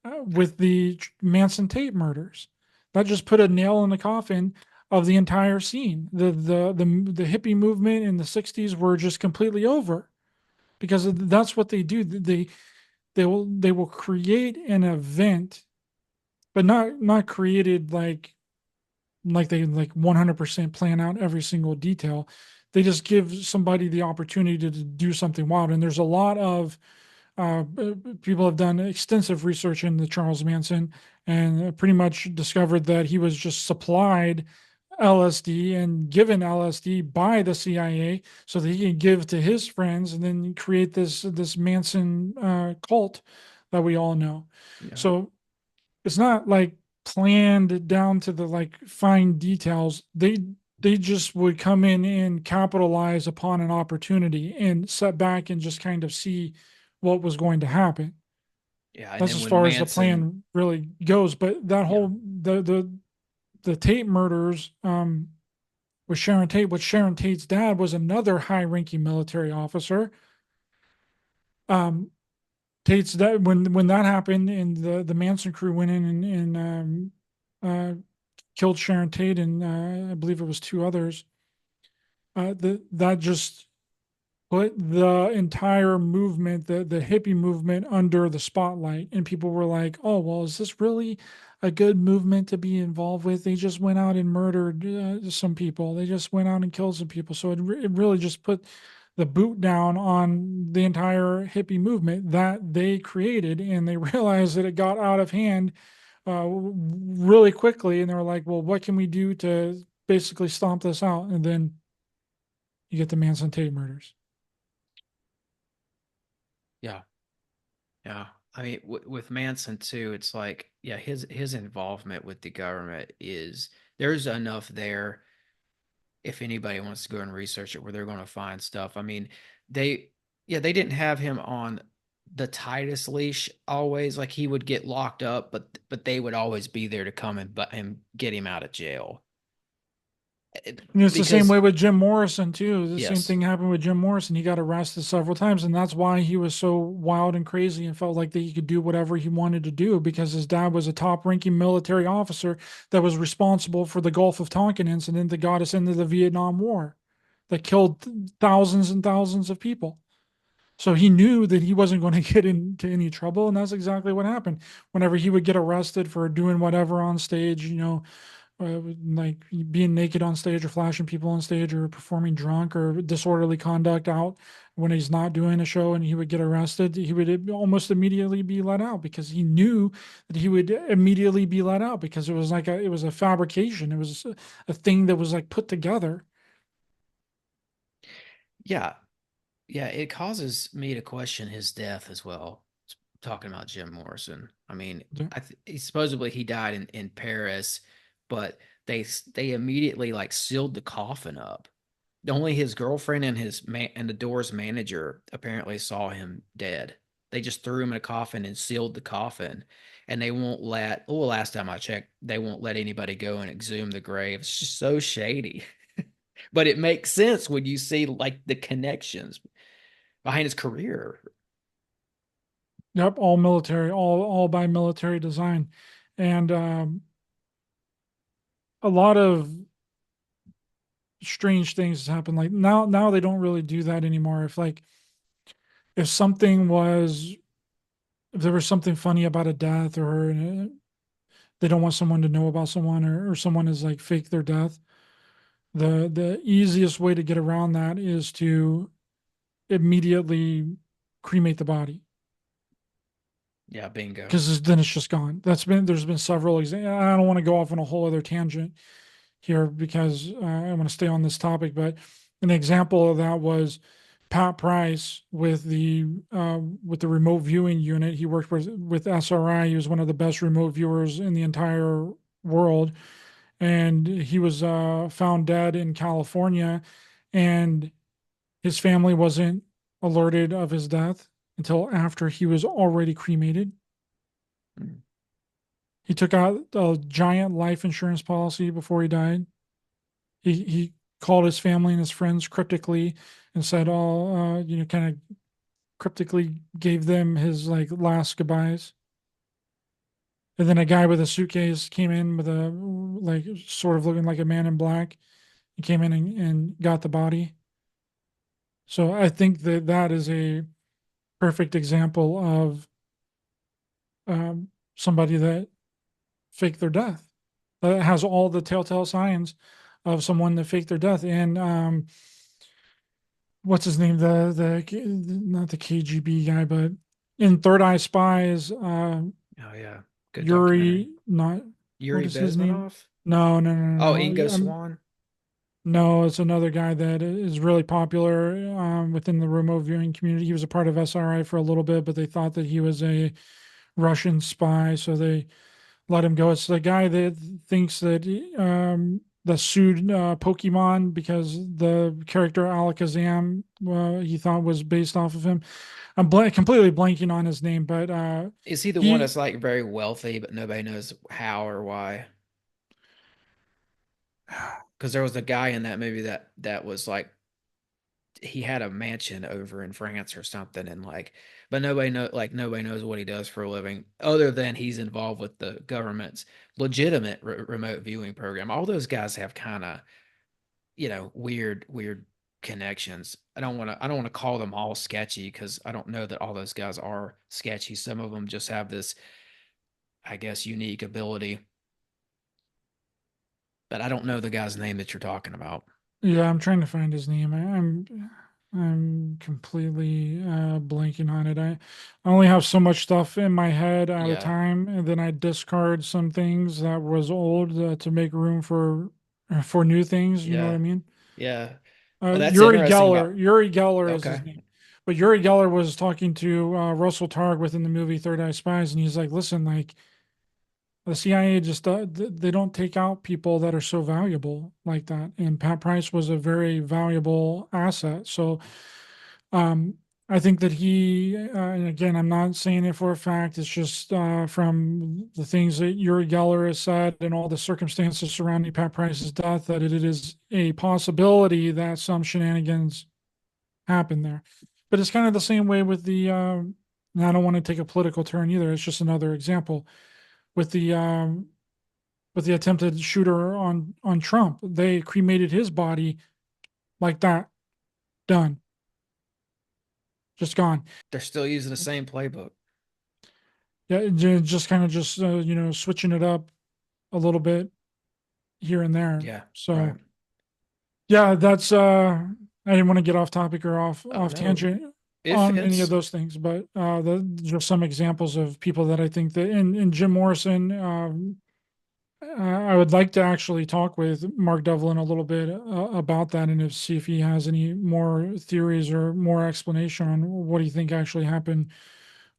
with the Manson Tate murders. That just put a nail in the coffin of the entire scene. The hippie movement in the 60s were just completely over, because that's what they do. They will create an event, but not created like they like 100% plan out every single detail. They just give somebody the opportunity to do something wild. And there's a lot of people have done extensive research into Charles Manson, and pretty much discovered that he was just supplied LSD and given LSD by the CIA so that he can give to his friends, and then create this Manson cult that we all know. Yeah. So it's not like planned down to the like fine details. They just would come in and capitalize upon an opportunity and sit back and just kind of see what was going to happen. Yeah, and That's then as when far as the Manson, plan really goes. But that whole the Tate murders with Sharon Tate, which Sharon Tate's dad was another high-ranking military officer. Tate's that when that happened, and the Manson crew went in and killed Sharon Tate, and I believe it was two others. That just put the entire movement, the hippie movement, under the spotlight, and people were like, "Oh, well, is this really a good movement to be involved with? They just went out and murdered some people. They just went out and killed some people." So it really just put the boot down on the entire hippie movement that they created, and they realized that it got out of hand really quickly, and they were like, "Well, what can we do to basically stomp this out?" And then you get the Manson Tate murders. yeah, yeah. I mean, with Manson too, it's like, yeah, his involvement with the government is, there's enough there. If anybody wants to go and research it, where they're going to find stuff. I mean, they, yeah, they didn't have him on the tightest leash always. Like, he would get locked up, but they would always be there to come and get him out of jail. And it's the same Because way with Jim Morrison too. The same yes, thing happened with Jim Morrison. He got arrested several times, and that's why he was so wild and crazy and felt like that he could do whatever he wanted to do, because his dad was a top-ranking military officer that was responsible for the Gulf of Tonkin incident that got us into the Vietnam War, that killed thousands and thousands of people. So he knew that he wasn't going to get into any trouble, and that's exactly what happened. Whenever he would get arrested for doing whatever on stage, like being naked on stage, or flashing people on stage, or performing drunk, or disorderly conduct out when he's not doing a show, and he would get arrested, he would almost immediately be let out, because he knew that he would immediately be let out, because it was like it was a fabrication. It was a thing that was like put together. yeah, yeah. It causes me to question his death as well. Talking about Jim Morrison, I mean, Yeah. supposedly he died in Paris, but they immediately like sealed the coffin up. Only his girlfriend and and the Doors manager apparently saw him dead. They just threw him in a coffin and sealed the coffin, and they won't let. Oh, last time I checked, they won't let anybody go and exhume the grave. It's just so shady, but it makes sense when you see like the connections behind his career. Yep, all military, all by military design, and a lot of strange things happen. Like now they don't really do that anymore. If something was, if there was something funny about a death, or they don't want someone to know about someone, or someone is like fake their death, the easiest way to get around that is to immediately cremate the body, Yeah, bingo. because then it's just gone. There's been several examples. I don't want to go off on a whole other tangent here, because I want to stay on this topic. But an example of that was Pat Price with the remote viewing unit. He worked with SRI. He was one of the best remote viewers in the entire world, and he was found dead in California, and his family wasn't alerted of his death until after he was already cremated. Mm. He took out a giant life insurance policy before he died. He called his family and his friends cryptically and said, kind of cryptically gave them his like last goodbyes. And then a guy with a suitcase came in with a, like, sort of looking like a man in black. He came in and got the body. So I think that that is a perfect example of somebody that faked their death. That has all the telltale signs of someone that faked their death. And what's his name? The not the KGB guy, but in Third Eye Spies, Oh yeah, good Yuri, documentary. not what Yuri is his name? Bezmenov. No, no, no, Oh, no, Ingo no. Swan. No, it's another guy that is really popular within the remote viewing community. He was a part of SRI for a little bit, but they thought that he was a Russian spy, so they let him go. It's the guy that thinks that that sued Pokemon because the character Alakazam he thought was based off of him. I'm completely blanking on his name, but Is he the one he that's like very wealthy, but nobody knows how or why? Because there was a guy in that movie that was like he had a mansion over in France or something, and like, but nobody knows what he does for a living, other than he's involved with the government's legitimate remote viewing program. All those guys have kind of weird connections. I don't want to call them all sketchy because I don't know that all those guys are sketchy. Some of them just have this, I guess, unique ability, but I don't know the guy's name that you're talking about. yeah, I'm trying to find his name. I'm completely blanking on it. I only have so much stuff in my head at a Yeah, time, and then I discard some things that was old to make room for new things. You know what yeah, I mean? yeah. Well, that's Yuri interesting Geller. about. Yuri Geller is his Okay. name. But Yuri Geller was talking to Russell Targ within the movie Third Eye Spies, and he's like, "Listen, like the CIA just they don't take out people that are so valuable like that." And Pat Price was a very valuable asset. So um, I think that and again, I'm not saying it for a fact. It's just from the things that Yuri Geller has said and all the circumstances surrounding Pat Price's death, that it is a possibility that some shenanigans happen there. But it's kind of the same way with and I don't want to take a political turn either. It's just another example with the attempted shooter on Trump. They cremated his body like that. Done. Just gone. They're still using the same playbook. Yeah, just kind of just switching it up a little bit here and there. Yeah, right. So yeah, that's I didn't want to get off topic or Oh off no, tangent it on any of fits. those things, but just some examples of people that I think that in Jim Morrison. I would like to actually talk with Mark Devlin a little bit about that, and see if he has any more theories or more explanation on what do you think actually happened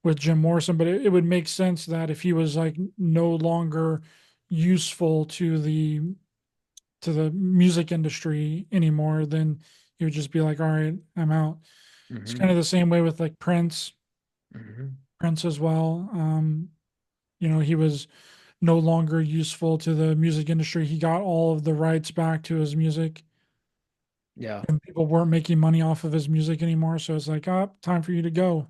with Jim Morrison. But it would make sense that if he was like no longer useful to the music industry anymore, then he would just be like, all right, I'm out. It's Hmm. kind of the same way with like Prince, Hmm. Prince as well. He was no longer useful to the music industry. He got all of the rights back to his music, Yeah. and people weren't making money off of his music anymore. So it's like, time for you to go.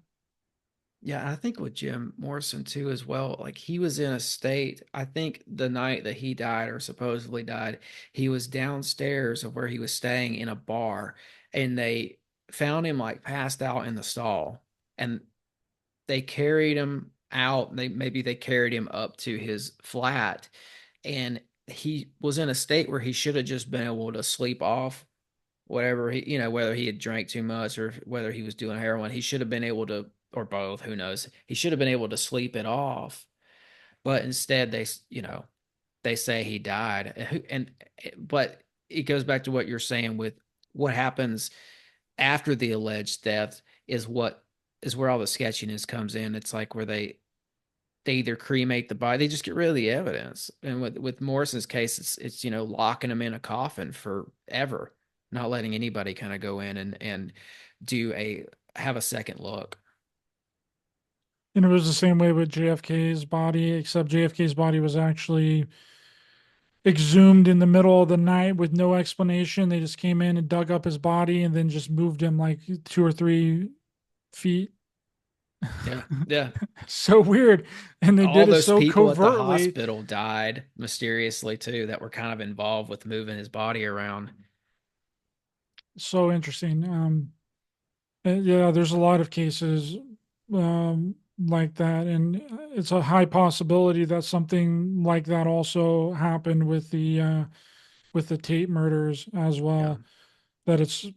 Yeah, I think with Jim Morrison too as well, like he was in a state, I think the night that he died or supposedly died, he was downstairs of where he was staying in a bar and they found him like passed out in the stall and they carried him out. Maybe they carried him up to his flat and he was in a state where he should have just been able to sleep off whatever whether he had drank too much or whether he was doing heroin, he should have been able to, or both, who knows, he should have been able to sleep it off. But instead, they say he died. But it goes back to what you're saying with what happens after the alleged death is where all the sketchiness comes in. It's like where they either cremate the body, they just get rid of the evidence. And with Morrison's case, it's locking him in a coffin forever, not letting anybody kind of go in and do a have a second look. And it was the same way with JFK's body, except JFK's body was actually exhumed in the middle of the night with no explanation. They just came in and dug up his body and then just moved him like 2 or 3 feet Yeah. Yeah. So weird. And they All did it those so people at the covertly. hospital died mysteriously too that were kind of involved with moving his body around. So interesting. Yeah, there's a lot of cases like that, and it's a high possibility that something like that also happened with the Tate murders as Yeah. well. That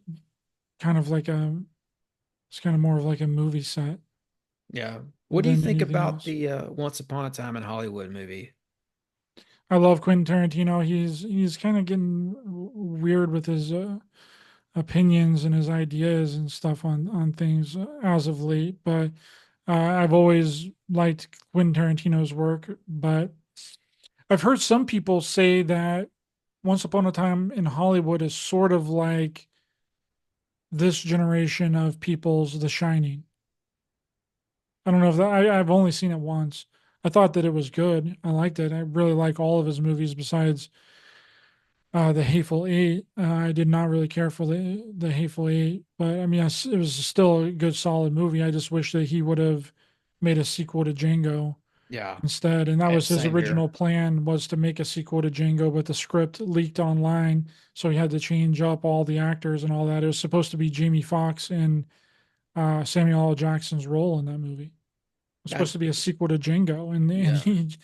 kind of like a it's kind of more of like a movie set Yeah. What do you than think anything about else. the Once Upon a Time in Hollywood movie? I love Quentin Tarantino. He's kind of getting weird with his opinions and his ideas and stuff on things as of late, but I've always liked Quentin Tarantino's work, but I've heard some people say that Once Upon a Time in Hollywood is sort of like this generation of people's The Shining. I don't know if that, I've only seen it once. I thought that it was good. I liked it. I really like all of his movies besides The Hateful Eight. I did not really care for the Hateful Eight, but I mean, it was still a good, solid movie. I just wish that he would have made a sequel to Django Yeah. instead. And that was his Same original here. plan, was to make a sequel to Django, but the script leaked online, so he had to change up all the actors and all that. It was supposed to be Jamie Foxx and Samuel L. Jackson's role in that movie. It was I, supposed to be a sequel to Django, and yeah. he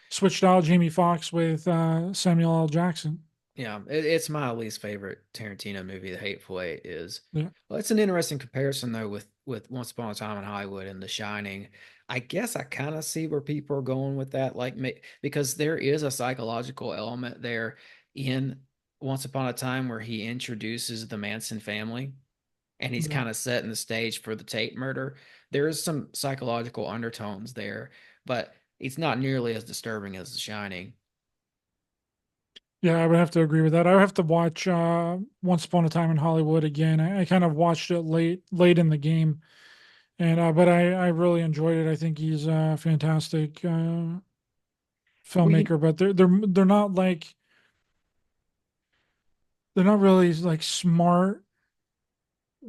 switched out Jamie Foxx with Samuel L. Jackson. Yeah, it's my least favorite Tarantino movie. The Hateful Eight is. Yeah. Well, it's an interesting comparison though with Once Upon a Time in Hollywood and The Shining. I guess I kind of see where people are going with that, like because there is a psychological element there in Once Upon a Time where he introduces the Manson family and he's Yeah. kind of setting the stage for the Tate murder. There is some psychological undertones there, but it's not nearly as disturbing as The Shining. Yeah, I would have to agree with that. I would have to watch Once Upon a Time in Hollywood again. I kind of watched it late in the game, and but I really enjoyed it. I think he's a fantastic What do you filmmaker. But they're not really like smart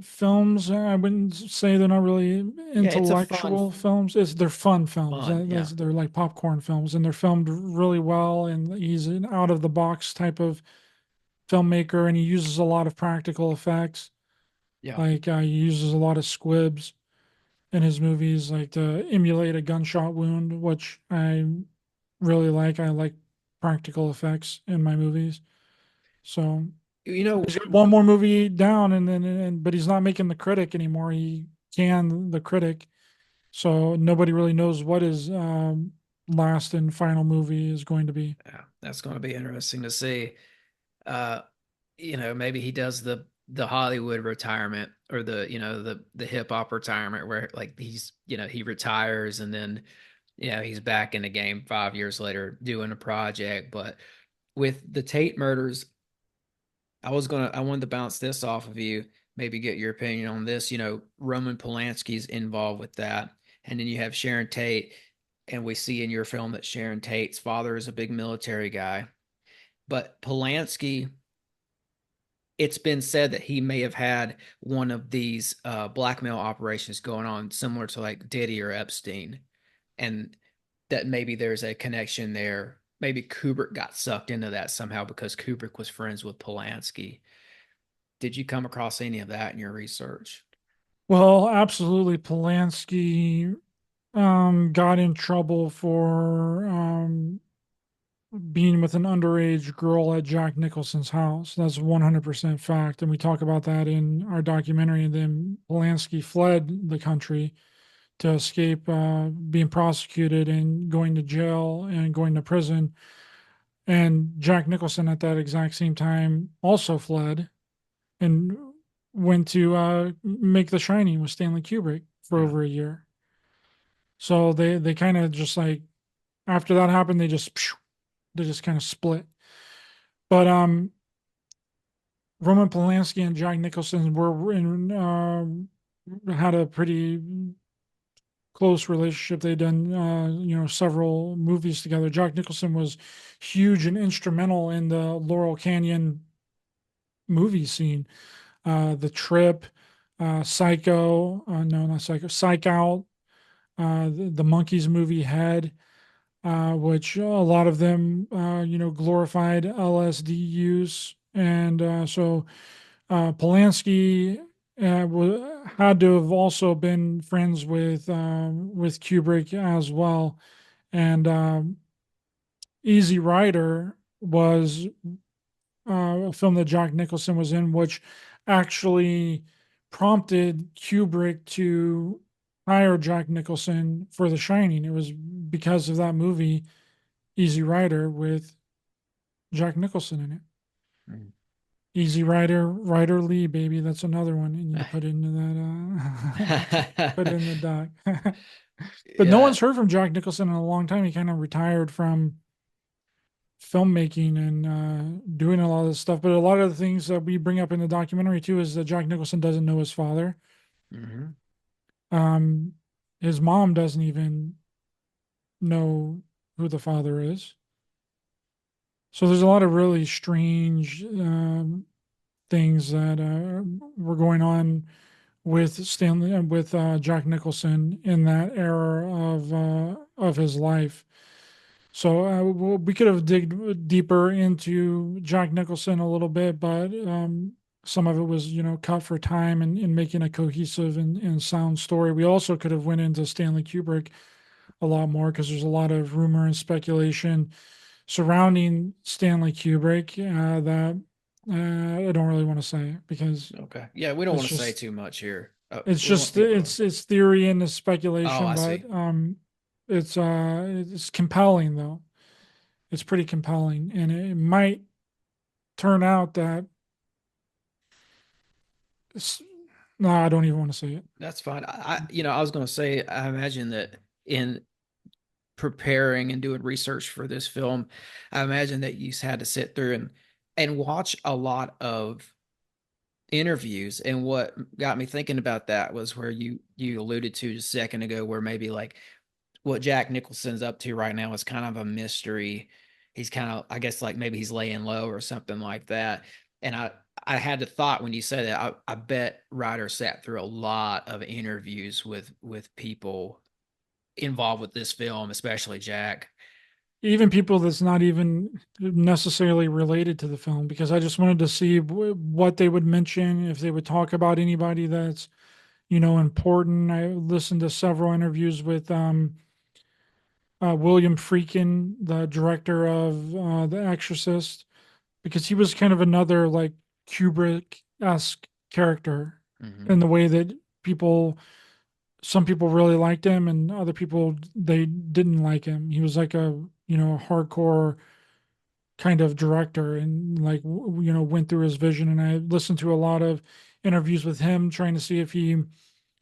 films. I wouldn't say they're not really Yeah, it's a fun intellectual films. They're fun films. fun, yeah. They're like popcorn films, and they're filmed really well. And he's an out of the box type of filmmaker, and he uses a lot of practical effects. Yeah. Like he uses a lot of squibs in his movies, like to emulate a gunshot wound, which I really like. I like practical effects in my movies. So You know, he's got one more movie down, but he's not making The Critic anymore. He canned The Critic, so nobody really knows what his last and final movie is going to be. yeah, that's going to be interesting to see. Uh, maybe he does the Hollywood retirement or the hip hop retirement where like he retires and then he's back in the game 5 years later doing a project. But with the Tate murders, I wanted to bounce this off of you, maybe get your opinion on this. Roman Polanski's involved with that. And then you have Sharon Tate, and we see in your film that Sharon Tate's father is a big military guy. But Polanski, it's been said that he may have had one of these blackmail operations going on, similar to like Diddy or Epstein, and that maybe there's a connection there. Maybe Kubrick got sucked into that somehow because Kubrick was friends with Polanski. Did you come across any of that in your research? Well, absolutely. Polanski got in trouble for being with an underage girl at Jack Nicholson's house. That's 100% fact. And we talk about that in our documentary. And then Polanski fled the country to escape being prosecuted and going to jail and going to prison. And Jack Nicholson at that exact same time also fled and went to make The Shining with Stanley Kubrick for Yeah. over a year. So they kind of just like, after that happened, they just kind of split. But Roman Polanski and Jack Nicholson were in had a pretty close relationship. They'd done several movies together. Jack Nicholson was huge and instrumental in the Laurel Canyon movie scene. The Trip, Psycho, no, not Psycho, Psych Out, the Monkeys movie had, which a lot of them, glorified LSD use. And so Polanski had to have also been friends with Kubrick as well. And Easy Rider was a film that Jack Nicholson was in, which actually prompted Kubrick to hire Jack Nicholson for The Shining. It was because of that movie, Easy Rider, with Jack Nicholson in it. Mm. Easy Rider, Rider Lee, baby. That's another one you need to put into that. Put in the doc. But no Yeah. one's heard from Jack Nicholson in a long time. He kind of retired from filmmaking and doing a lot of this stuff. But a lot of the things that we bring up in the documentary too is that Jack Nicholson doesn't know his father. Mhm. His mom doesn't even know who the father is. So there's a lot of really strange things that were going on with Stanley with Jack Nicholson in that era of his life. So we could have digged deeper into Jack Nicholson a little bit, but some of it was, cut for time and making a cohesive and sound story. We also could have went into Stanley Kubrick a lot more because there's a lot of rumor and speculation surrounding Stanley Kubrick that I don't really want to say because Okay. Yeah, we don't it's want to say just too much here. it's We want just people it's theory and it's Oh, speculation, I but see. it's compelling though. It's pretty compelling, and it might turn out that no, I don't even want to say it. That's fine. I was going to say, I imagine that in preparing and doing research for this film, I imagine that you had to sit through and watch a lot of interviews. And what got me thinking about that was where you alluded to just a second ago, where maybe like what Jack Nicholson's up to right now is kind of a mystery. He's kind of, I guess, like maybe he's laying low or something like that. And I had the thought when you said that, I bet Ryder sat through a lot of interviews with people involved with this film, especially Jack. Even people that's not even necessarily related to the film, because I just wanted to see what they would mention, if they would talk about anybody that's, important. I listened to several interviews with William Friedkin, the director of The Exorcist, because he was kind of another like Kubrick-esque character in the way that some people really liked him and other people they didn't like him. He was like a hardcore kind of director and like went through his vision. And I listened to a lot of interviews with him trying to see if he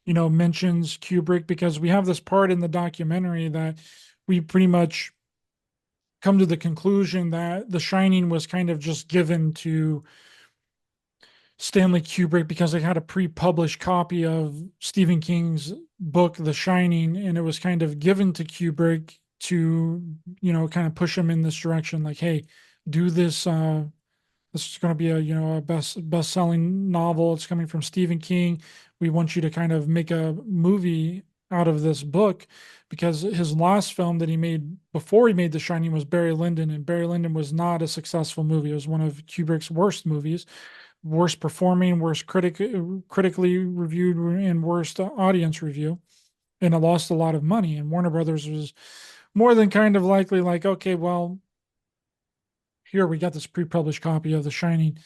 mentions Kubrick, because we have this part in the documentary that we pretty much come to the conclusion that The Shining was kind of just given to Stanley Kubrick because they had a pre-published copy of Stephen King's book, The Shining, and it was kind of given to Kubrick to, kind of push him in this direction. Like, hey, do this. This is going to be a best-selling novel. It's coming from Stephen King. We want you to kind of make a movie out of this book, because his last film that he made before he made The Shining was Barry Lyndon, and Barry Lyndon was not a successful movie. It was one of Kubrick's worst movies, worst performing, worst critically reviewed, and worst audience review, and it lost a lot of money. And Warner Brothers was more than kind of likely like, okay, well, here we got this pre-published copy of The Shining.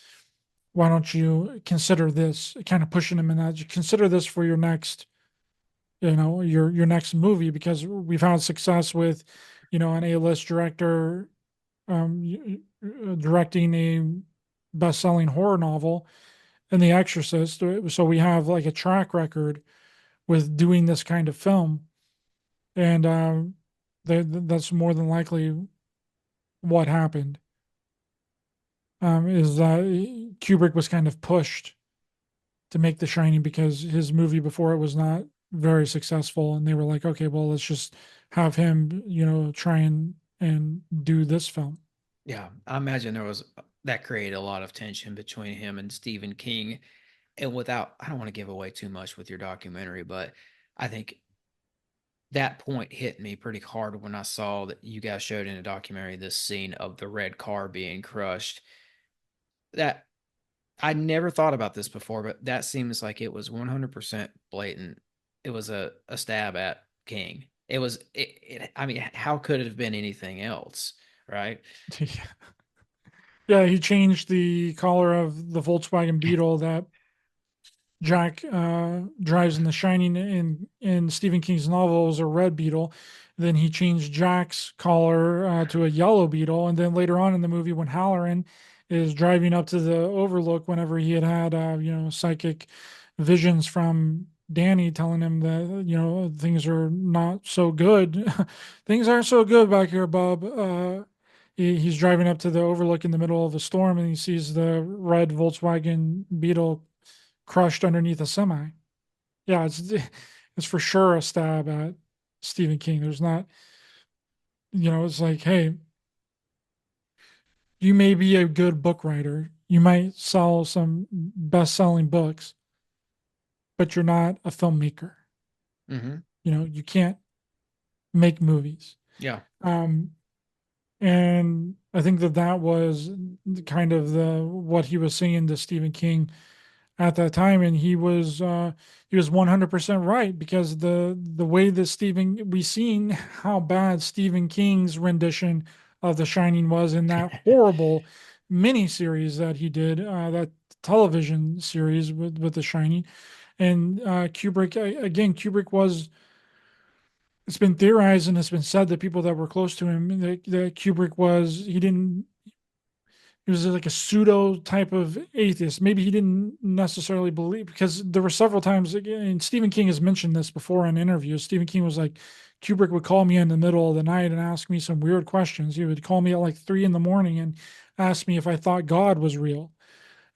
Why don't you consider this? Kind of pushing him in that. You consider this for your next, your next movie, because we've had success with, an A-list director directing a best-selling horror novel and The Exorcist. So we have like a track record with doing this kind of film, and that's more than likely what happened. Is that Kubrick was kind of pushed to make The Shining because his movie before it was not very successful, and they were like, okay, well, let's just have him, try and do this film. Yeah, I imagine that created a lot of tension between him and Stephen King. And I don't want to give away too much with your documentary, but I think that point hit me pretty hard when I saw that you guys showed in a documentary this scene of the red car being crushed. That I never thought about this before, but that seems like it was 100% blatant. It was a stab at King. It was I mean, how could it have been anything else, right? Yeah, he changed the color of the Volkswagen Beetle that Jack drives in The Shining in Stephen King's novel was a red Beetle. Then he changed Jack's collar to a yellow Beetle, and then later on in the movie, when Halloran is driving up to the Overlook, whenever he had psychic visions from Danny telling him that things are not so good, things aren't so good back here, Bob. He's driving up to the Overlook in the middle of a storm, and he sees the red Volkswagen Beetle crushed underneath a semi. Yeah, it's for sure a stab at Stephen King. There's not, it's like, hey, you may be a good book writer. You might sell some best-selling books, but you're not a filmmaker. Mm-hmm. You can't make movies. Yeah. And I think that was kind of what he was saying to Stephen King at that time, and he was 100% right, because the way that we seen how bad Stephen King's rendition of The Shining was in that horrible mini series that he did, that television series with The Shining, and Kubrick was. It's been theorized and it's been said that people that were close to him that Kubrick he was like a pseudo type of atheist. Maybe he didn't necessarily believe, because there were several times, and Stephen King has mentioned this before in interviews. Stephen King was like, Kubrick would call me in the middle of the night and ask me some weird questions. He would call me at like 3 a.m. and ask me if I thought God was real.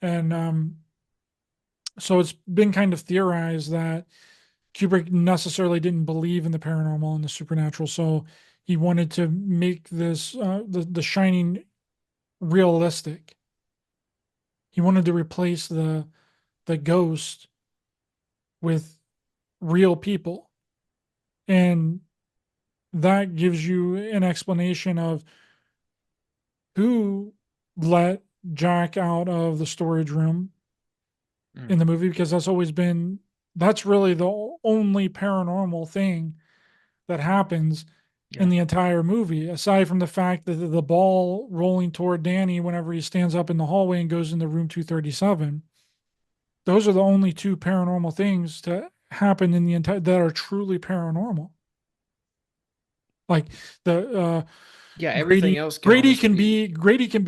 And so it's been kind of theorized that Kubrick necessarily didn't believe in the paranormal and the supernatural. So he wanted to make this, the Shining, realistic. He wanted to replace the ghost with real people, and that gives you an explanation of who let Jack out of the storage room in the movie, because that's really the only paranormal thing that happens in the entire movie, aside from the fact that the ball rolling toward Danny whenever he stands up in the hallway and goes into room 237. Those are the only 2 paranormal things to happen in the entire that are truly paranormal. Like everything else Grady can be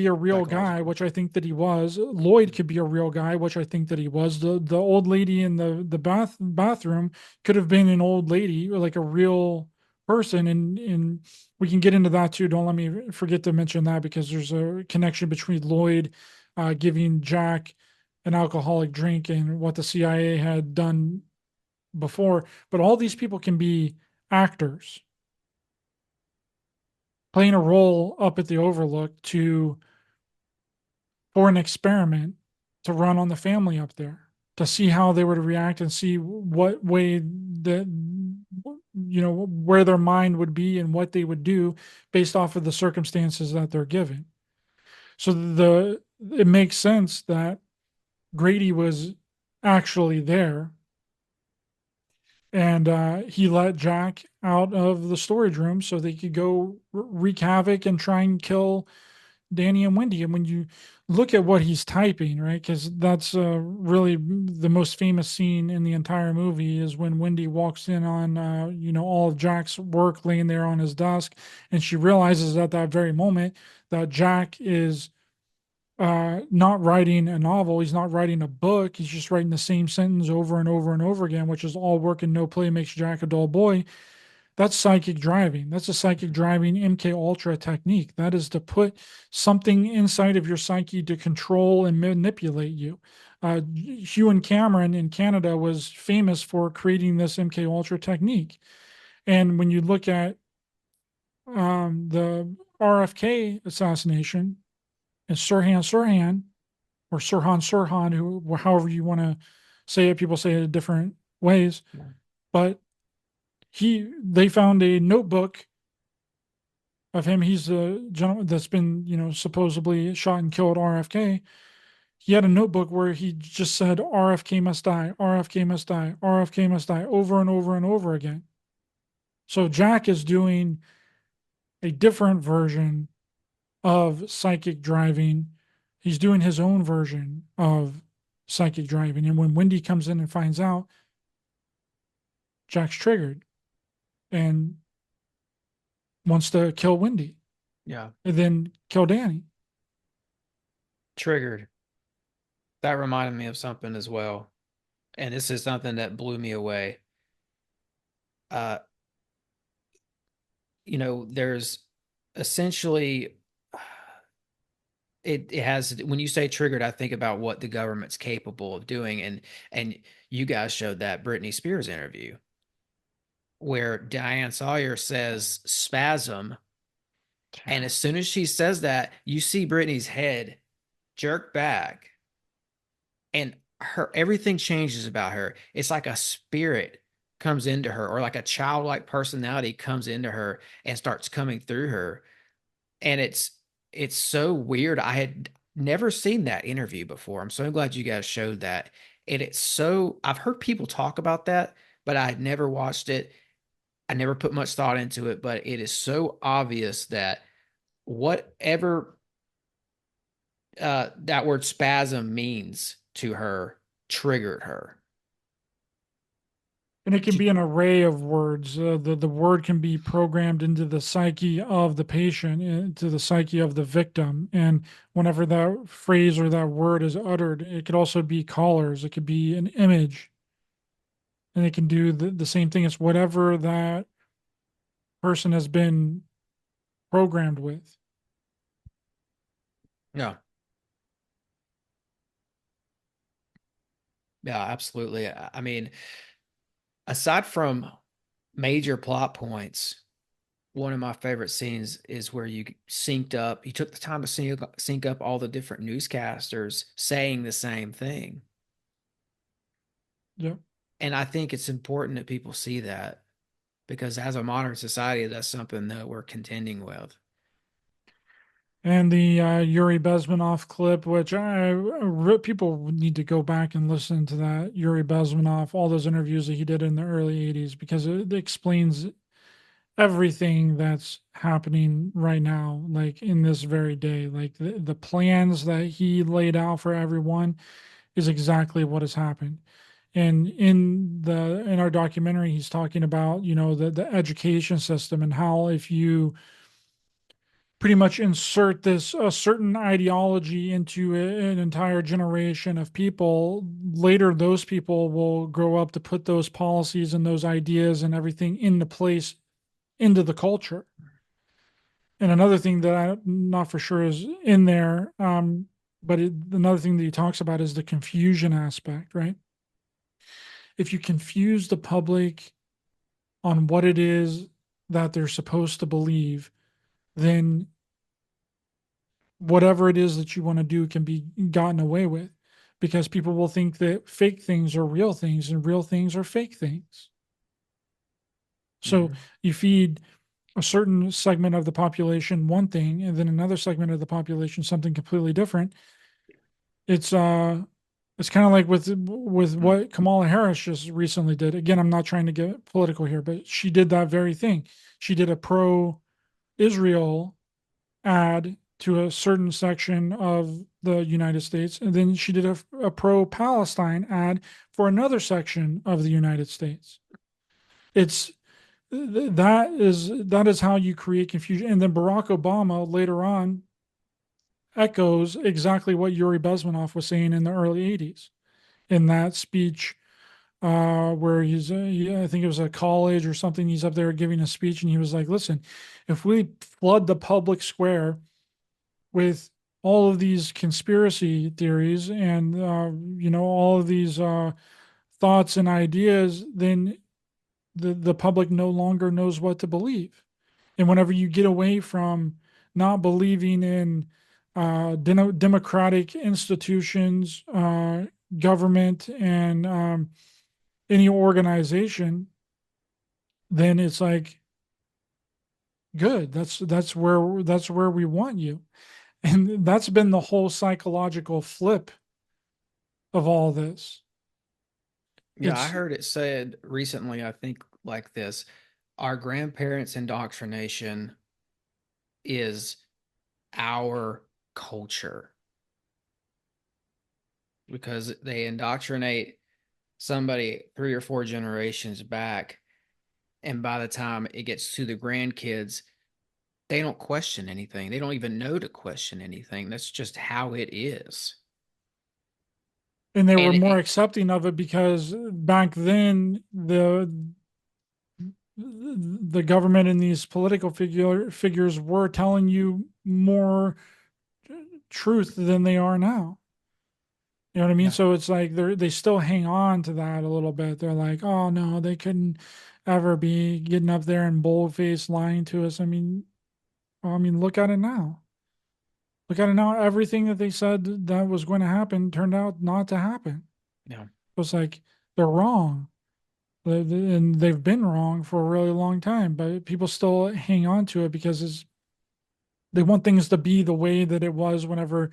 a real guy, which I think that he was. Lloyd Mm-hmm. could be a real guy, which I think that he was. The old lady in the bathroom could have been an old lady, or like a real person, and we can get into that too. Don't let me forget to mention that, because there's a connection between Lloyd giving Jack an alcoholic drink and what the CIA had done before. But all these people can be actors playing a role up at the Overlook for an experiment to run on the family up there, to see how they would react and see what way where their mind would be and what they would do based off of the circumstances that they're given. So it makes sense that Grady was actually there, and he let Jack out of the storage room so they could go wreak havoc and try and kill Danny and Wendy. And when you look at what he's typing, right, because that's really the most famous scene in the entire movie, is when Wendy walks in on all of Jack's work laying there on his desk, and she realizes at that very moment that Jack is not writing a novel. He's not writing a book. He's just writing the same sentence over and over and over again, which is all work and no play makes Jack a dull boy. That's psychic driving. That's a psychic driving MK Ultra technique. That is to put something inside of your psyche to control and manipulate you. Hugh and Cameron in Canada was famous for creating this MK Ultra technique. And when you look at the RFK assassination, and Sirhan, or Sirhan, however you want to say it, people say it in different ways, but they found a notebook of him. He's the gentleman that's been, supposedly shot and killed RFK. He had a notebook where he just said, RFK must die, RFK must die, RFK must die, over and over and over again. So Jack is doing a different version of psychic driving. He's doing his own version of psychic driving. And when Wendy comes in and finds out, Jack's triggered and wants to kill Wendy. Yeah. And then kill Danny. Triggered. That reminded me of something as well. And this is something that blew me away. There's essentially it has, when you say triggered, I think about what the government's capable of doing. And you guys showed that Britney Spears interview where Diane Sawyer says spasm. And as soon as she says that, you see Britney's head jerk back and everything changes about her. It's like a spirit comes into her, or like a childlike personality comes into her and starts coming through her. And it's so weird. I had never seen that interview before. I'm so glad you guys showed that. And I've heard people talk about that, but I had never watched it. I never put much thought into it, but it is so obvious that whatever that word spasm means to her triggered her. And it can be an array of words. The word can be programmed into the psyche of the patient, into the psyche of the victim. And whenever that phrase or that word is uttered, it could also be colors. It could be an image. And it can do the same thing as whatever that person has been programmed with. Yeah. Yeah, absolutely. I mean, aside from major plot points, one of my favorite scenes is where you took the time to sync up all the different newscasters saying the same thing. Yeah. And I think it's important that people see that, because as a modern society, that's something that we're contending with. And the Yuri Bezmenov clip, which people need to go back and listen to that. Yuri Bezmenov, all those interviews that he did in the early 80s, because it explains everything that's happening right now, like in this very day. Like the plans that he laid out for everyone is exactly what has happened. And in our documentary, he's talking about, the education system and how if you pretty much insert a certain ideology into an entire generation of people, later those people will grow up to put those policies and those ideas and everything into place into the culture. And another thing that I'm not for sure is in there, but another thing that he talks about is the confusion aspect, right? If you confuse the public on what it is that they're supposed to believe, then whatever it is that you want to do can be gotten away with, because people will think that fake things are real things and real things are fake things. So you feed a certain segment of the population one thing, and then another segment of the population something completely different. It's kind of like with what Kamala Harris just recently did. Again, I'm not trying to get political here, but she did that very thing. She did a pro-Israel ad to a certain section of the United States, and then she did a pro-Palestine ad for another section of the United States. That is how you create confusion. And then Barack Obama later on echoes exactly what Yuri Bezmenov was saying in the early 80s in that speech where I think it was a college or something. He's up there giving a speech and he was like, listen, if we flood the public square with all of these conspiracy theories and, all of these thoughts and ideas, then the public no longer knows what to believe. And whenever you get away from not believing in democratic institutions, government, and any organization, then it's like, good. That's where we want you. And that's been the whole psychological flip of all this. Yeah, I heard it said recently, I think like this, our grandparents' indoctrination is our culture because they indoctrinate somebody 3 or 4 generations back. And by the time it gets to the grandkids, they don't question anything. They don't even know to question anything. That's just how it is. And they were And more accepting of it because back then the government and these political figures were telling you more truth than they are now. You know what I mean? Yeah. So it's like they still hang on to that a little bit. They're like, oh no, they couldn't ever be getting up there and boldface lying to us. I mean, look at it now. Look at it now. Everything that they said that was going to happen turned out not to happen. Yeah. It's like they're wrong. And they've been wrong for a really long time, but people still hang on to it because they want things to be the way that it was whenever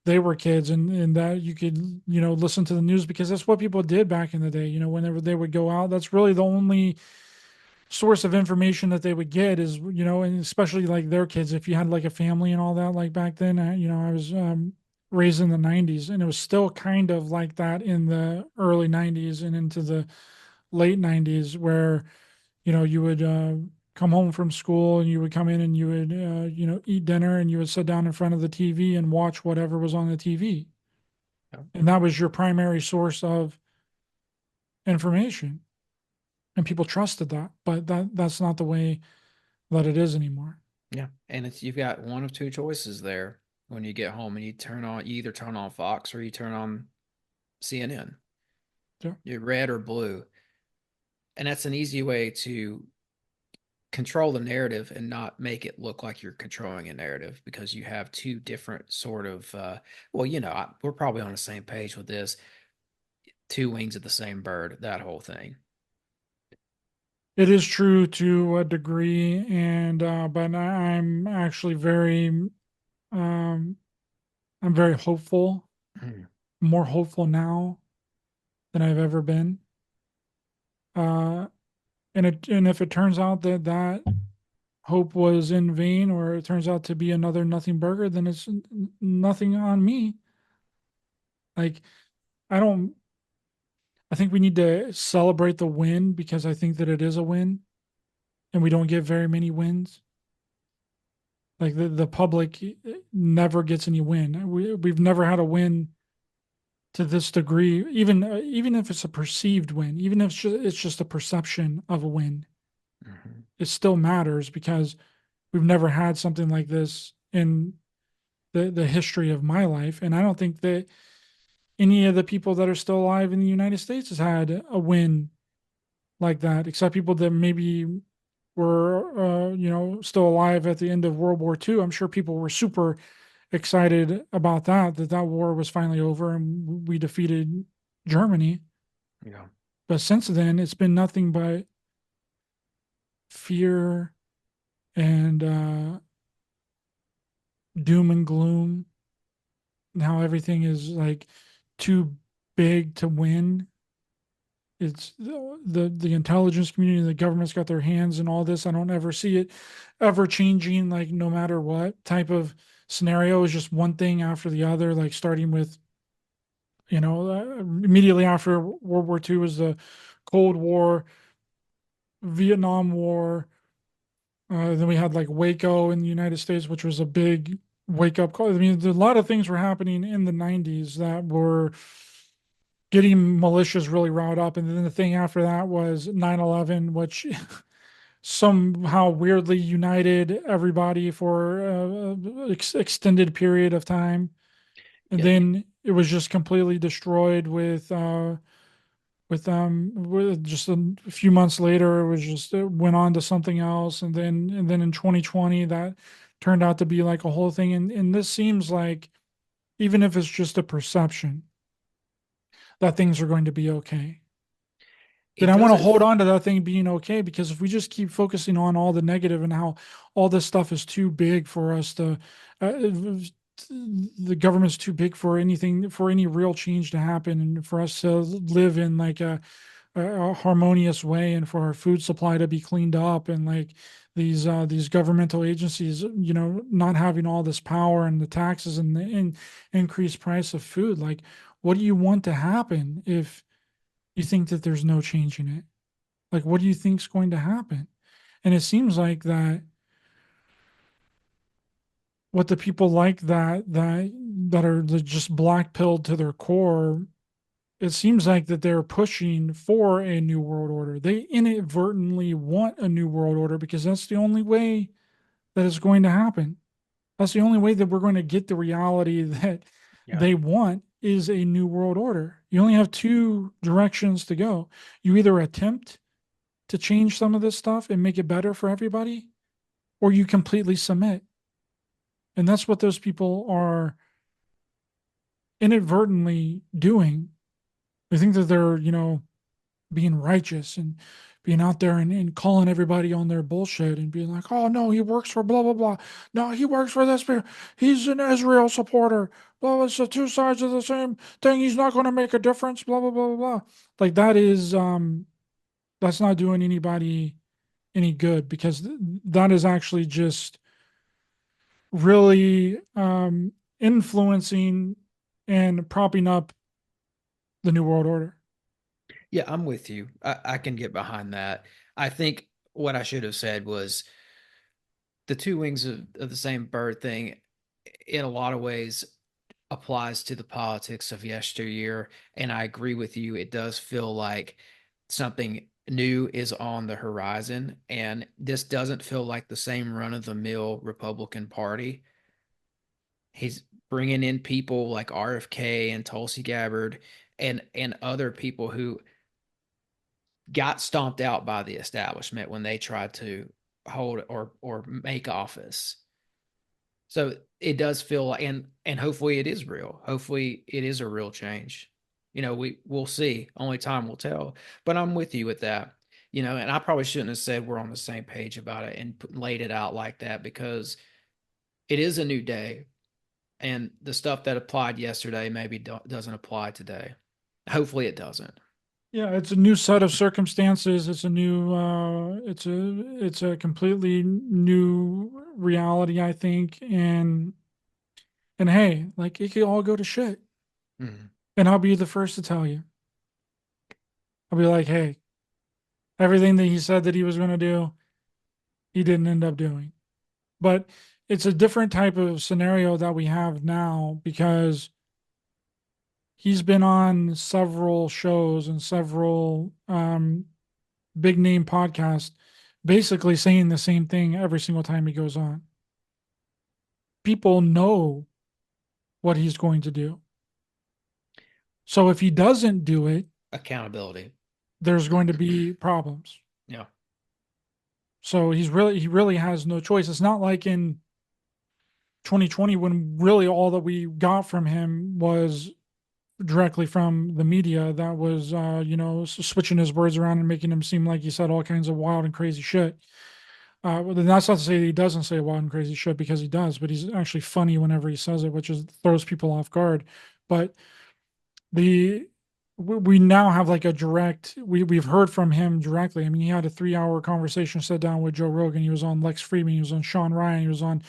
they were kids, and that you could, listen to the news because that's what people did back in the day. Whenever they would go out, that's really the only source of information that they would get is, and especially like their kids, if you had like a family and all that, like back then, I was raised in the 90s, and it was still kind of like that in the early 90s and into the late 90s where, you would come home from school and you would come in and you would, eat dinner and you would sit down in front of the TV and watch whatever was on the TV. Yeah. And that was your primary source of information. And people trusted that, but that's not the way that it is anymore. Yeah. And you've got one of two choices there when you get home and you either turn on Fox or you turn on CNN. Yeah. You're red or blue. And that's an easy way to control the narrative and not make it look like you're controlling a narrative because you have two different sort of, we're probably on the same page with this. Two wings of the same bird, that whole thing. It is true to a degree, and but I'm actually I'm very hopeful, more hopeful now than I've ever been. And if it turns out that hope was in vain, or it turns out to be another nothing burger, then it's nothing on me. Like, I think we need to celebrate the win because I think that it is a win, and we don't get very many wins. Like the public never gets any win. We've never had a win to this degree, even if it's a perceived win, even if it's just a perception of a win, it still matters because we've never had something like this in the history of my life. And I don't think that any of the people that are still alive in the United States has had a win like that, except people that maybe were, still alive at the end of World War II. I'm sure people were super excited about that war was finally over and we defeated Germany. Yeah. But since then, it's been nothing but fear and doom and gloom, and how everything is like too big to win. It's the intelligence community, the government's got their hands in all this. I don't ever see it ever changing, like no matter what type of scenario. Is just one thing after the other, like starting with, immediately after World War II was the Cold War, Vietnam War. Then we had like Waco in the United States, which was a big wake up call. I mean, a lot of things were happening in the 90s that were getting militias really riled up. And then the thing after that was 9/11, which somehow weirdly united everybody for extended period of time. And then it was just completely destroyed with just a few months later, it went on to something else. And then in 2020, that turned out to be like a whole thing. And this seems like, even if it's just a perception, that things are going to be okay. then I want to hold on to that thing being okay, because if we just keep focusing on all the negative and how all this stuff is too big for us to, the government's too big for anything, for any real change to happen, and for us to live in like a harmonious way, and for our food supply to be cleaned up, and like these governmental agencies, not having all this power, and the taxes, and the increased price of food. Like, what do you want to happen if you think that there's no change in it? Like, what do you think's going to happen? And it seems like that what the people like that are just black pilled to their core, it seems like that they're pushing for a new world order. They inadvertently want a new world order because that's the only way that it's going to happen. That's the only way that we're going to get the reality that they want, is a new world order. You only have two directions to go. You either attempt to change some of this stuff and make it better for everybody, or you completely submit. And that's what those people are inadvertently doing. They think that they're, being righteous and being out there and calling everybody on their bullshit and being like, oh no, he works for blah, blah, blah. No, he works for this. He's an Israel supporter. Blah, it's the two sides of the same thing. He's not going to make a difference. Blah, blah, blah, blah, blah. Like, that is, that's not doing anybody any good, because that is actually just really influencing and propping up the New World Order. Yeah, I'm with you. I can get behind that. I think what I should have said was the two wings of the same bird thing, in a lot of ways, applies to the politics of yesteryear. And I agree with you. It does feel like something new is on the horizon. And this doesn't feel like the same run-of-the-mill Republican Party. He's bringing in people like RFK and Tulsi Gabbard and other people who got stomped out by the establishment when they tried to hold or make office. So it does feel like, and hopefully it is real. Hopefully it is a real change. We'll see. Only time will tell. But I'm with you with that. And I probably shouldn't have said we're on the same page about it and laid it out like that, because it is a new day, and the stuff that applied yesterday maybe doesn't apply today. Hopefully it doesn't. Yeah, it's a new set of circumstances. It's a new, it's a completely new reality, I think. And hey, like, it could all go to shit. Mm-hmm. And I'll be the first to tell you. I'll be like, hey, everything that he said that he was going to do, he didn't end up doing. But it's a different type of scenario that we have now, because he's been on several shows and several big name podcasts, basically saying the same thing every single time he goes on. People know what he's going to do. So if he doesn't do it, accountability, there's going to be problems. Yeah. So he really has no choice. It's not like in 2020 when really all that we got from him was directly from the media that was, switching his words around and making him seem like he said all kinds of wild and crazy shit. Well, that's not to say that he doesn't say wild and crazy shit, because he does, but he's actually funny whenever he says it, which throws people off guard. But we now have like a direct, we've heard from him directly. I mean, he had a 3-hour conversation, sat down with Joe Rogan. He was on Lex Fridman. He was on Sean Ryan. He was on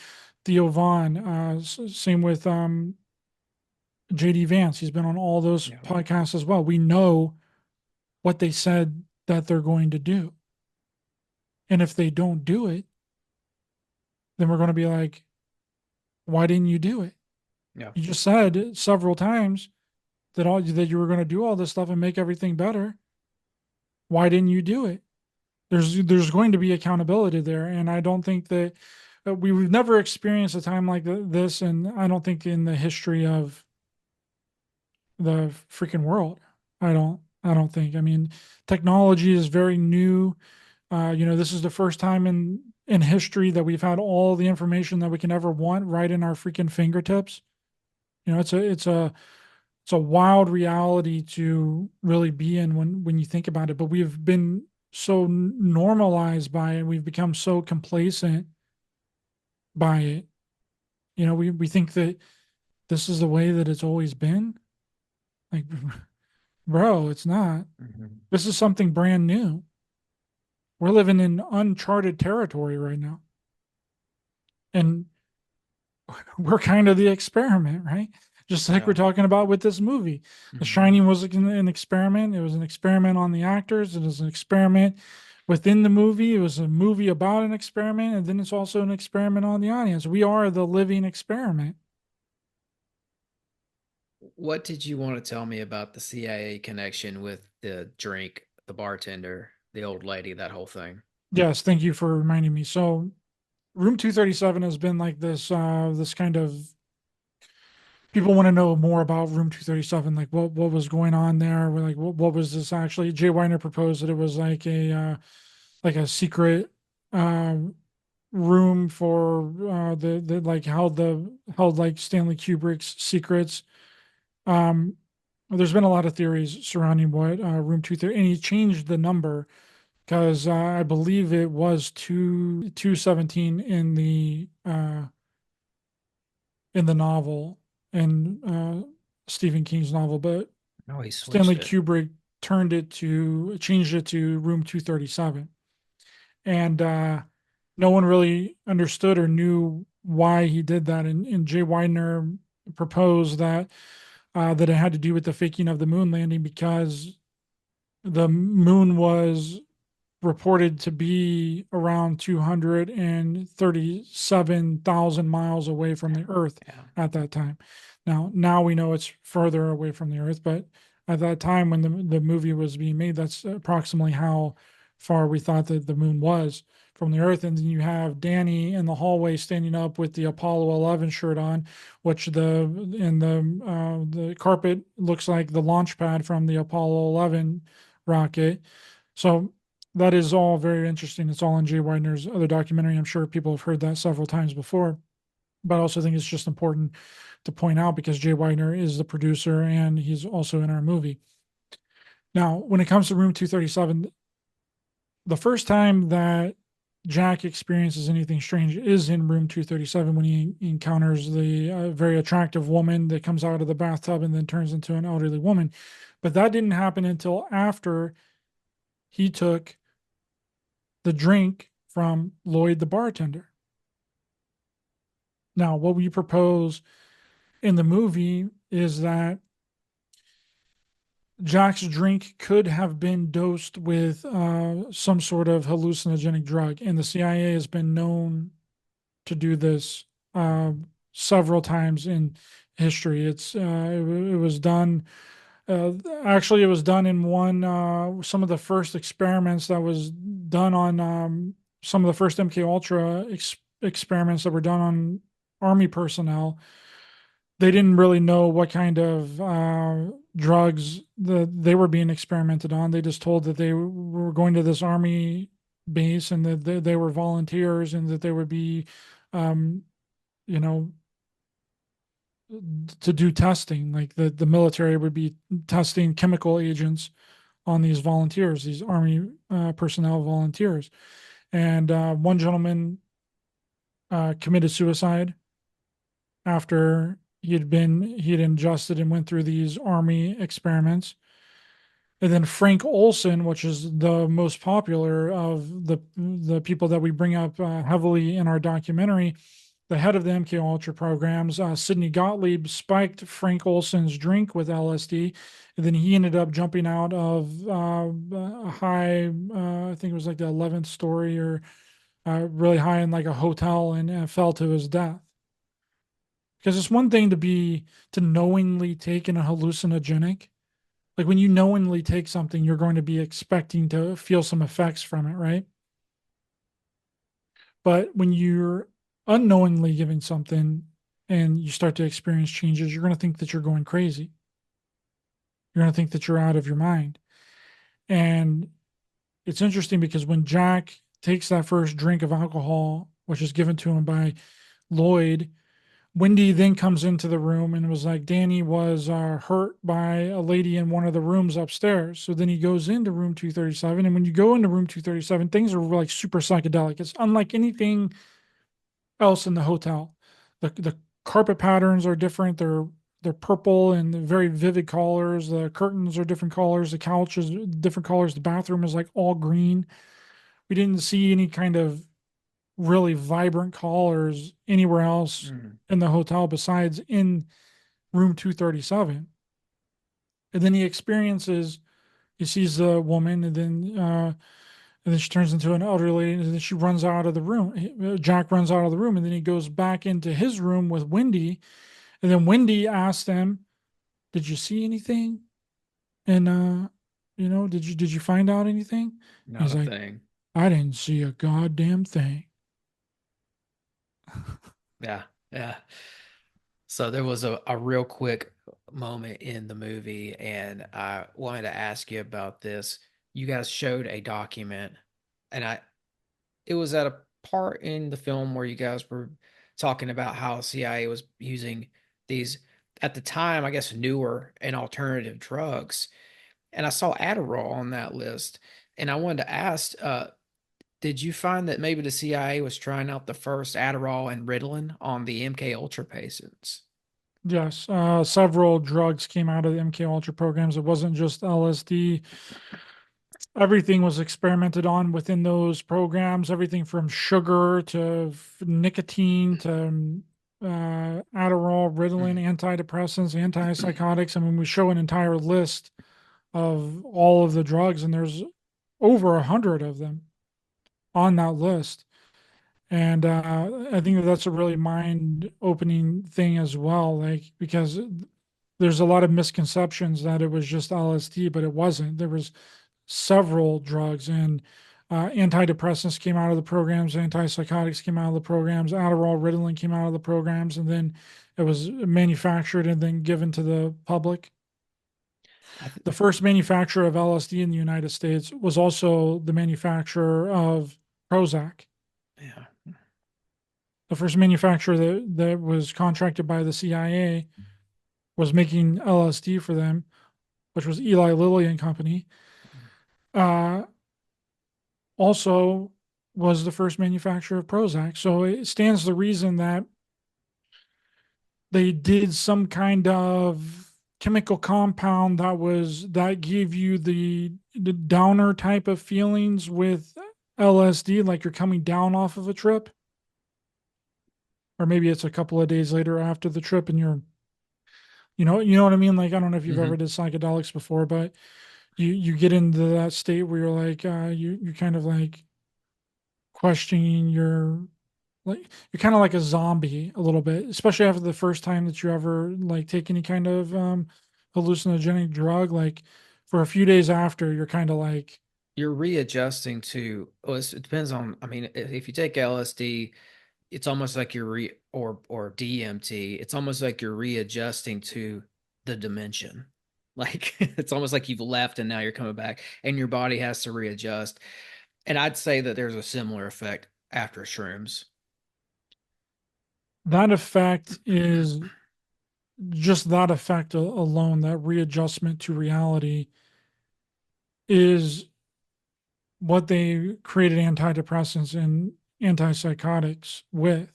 Theo Vaughn. Same with JD Vance. He's been on all those podcasts as well. We know what they said that they're going to do. And if they don't do it, then we're going to be like, why didn't you do it? Yeah. You just said several times that you were going to do all this stuff and make everything better. Why didn't you do it? There's going to be accountability there. And I don't think that we've never experienced a time like this. And I don't think in the history of the freaking world. I don't think. I mean, technology is very new. This is the first time in history that we've had all the information that we can ever want right in our freaking fingertips. It's a it's a wild reality to really be in when you think about it. But we've been so normalized by it, we've become so complacent by it. You know, we think that this is the way that it's always been. Like, bro, it's not. This is something brand new. We're living in uncharted territory right now. And we're kind of the experiment, right? Just like we're talking about with this movie. The Shining was an experiment. It was an experiment on the actors. It was an experiment within the movie. It was a movie about an experiment. And then it's also an experiment on the audience. We are the living experiment. What did you want to tell me about the CIA connection with the drink, the bartender, the old lady, that whole thing? Yes, thank you for reminding me. So Room 237 has been like this this kind of, people want to know more about Room 237, like what was going on there. We're like, what was this actually? Jay Weiner proposed that it was like a secret room for the like held like Stanley Kubrick's secrets. There's been a lot of theories surrounding what Room 230, and he changed the number because I believe it was 217 in the novel, in Stephen King's novel, but Oh, he switched Stanley it. Kubrick changed it to Room 237. And no one really understood or knew why he did that. And Jay Weidner proposed that it had to do with the faking of the moon landing, because the moon was reported to be around 237,000 miles away from the Earth at that time. Now we know it's further away from the Earth, but at that time when the movie was being made, that's approximately how far we thought that the moon was from the Earth. And then you have Danny in the hallway standing up with the Apollo 11 shirt on, which the carpet looks like the launch pad from the Apollo 11 rocket. So that is all very interesting. It's all in Jay Weidner's other documentary. I'm sure people have heard that several times before, but I also think it's just important to point out because Jay Weidner is the producer and he's also in our movie. Now, when it comes to Room 237, the first time that Jack experiences anything strange is in Room 237 when he encounters the very attractive woman that comes out of the bathtub and then turns into an elderly woman. But that didn't happen until after he took the drink from Lloyd the bartender. Now, what we propose in the movie is that Jack's drink could have been dosed with some sort of hallucinogenic drug, and the CIA has been known to do this several times in history. It was done. Actually, it was done in some of the first experiments that was done on some of the first MK Ultra experiments that were done on Army personnel. They didn't really know what kind of drugs they were being experimented on. They just told that they were going to this Army base and that they were volunteers and that they would be, you know, to do testing. Like the military would be testing chemical agents on these volunteers, these Army personnel volunteers. And one gentleman committed suicide after he'd ingested and went through these Army experiments. And then Frank Olson, which is the most popular of the people that we bring up heavily in our documentary, the head of the MK Ultra programs, Sidney Gottlieb, spiked Frank Olson's drink with LSD, and then he ended up jumping out of a high, I think it was like the 11th story or really high in like a hotel, and fell to his death. Because it's one thing to knowingly take in a hallucinogenic. Like when you knowingly take something, you're going to be expecting to feel some effects from it, right? But when you're unknowingly giving something and you start to experience changes, you're going to think that you're going crazy. You're going to think that you're out of your mind. And it's interesting because when Jack takes that first drink of alcohol, which is given to him by Lloyd, Wendy then comes into the room and was like, Danny was hurt by a lady in one of the rooms upstairs. So then he goes into room 237. And when you go into room 237, things are like super psychedelic. It's unlike anything else in the hotel. The carpet patterns are different. They're purple and very vivid colors. The curtains are different colors. The couch is different colors. The bathroom is like all green. We didn't see any kind of really vibrant colors anywhere else in the hotel besides in room 237. And then he sees the woman, and then she turns into an elderly lady, and then she runs out of the room. Jack runs out of the room, and then he goes back into his room with Wendy. And then Wendy asked him, did you see anything? And, did you find out anything? Not He's a like, thing. I didn't see a goddamn thing. Yeah, yeah. So there was a real quick moment in the movie, and I wanted to ask you about this. You guys showed a document, and it was at a part in the film where you guys were talking about how CIA was using these, at the time, I guess, newer and alternative drugs. And I saw Adderall on that list. And I wanted to ask, did you find that maybe the CIA was trying out the first Adderall and Ritalin on the MK Ultra patients? Yes, several drugs came out of the MK Ultra programs. It wasn't just LSD. Everything was experimented on within those programs. Everything from sugar to nicotine to Adderall, Ritalin, antidepressants, antipsychotics. I mean, we show an entire list of all of the drugs, and there's over 100 of them on that list. And I think that that's a really mind-opening thing as well, like because there's a lot of misconceptions that it was just LSD, but it wasn't. There was several drugs, and antidepressants came out of the programs, antipsychotics came out of the programs, Adderall, Ritalin came out of the programs, and then it was manufactured and then given to the public. The first manufacturer of LSD in the United States was also the manufacturer of Prozac. Yeah. The first manufacturer that was contracted by the CIA was making LSD for them, which was Eli Lilly and Company. Also was the first manufacturer of Prozac. So it stands to reason that they did some kind of chemical compound that gave you the downer type of feelings with LSD, like you're coming down off of a trip. Or maybe it's a couple of days later after the trip and you know what I mean? Like, I don't know if you've ever did psychedelics before, but you get into that state where you're like, you're kind of like questioning you're kind of like a zombie a little bit, especially after the first time that you ever like take any kind of hallucinogenic drug. Like for a few days after, you're kind of like, you're readjusting to, well, it depends on, I mean, if you take LSD, it's almost like or DMT, it's almost like you're readjusting to the dimension. Like it's almost like you've left and now you're coming back and your body has to readjust. And I'd say that there's a similar effect after shrooms. that effect is just that effect alone, that readjustment to reality is what they created antidepressants and antipsychotics with.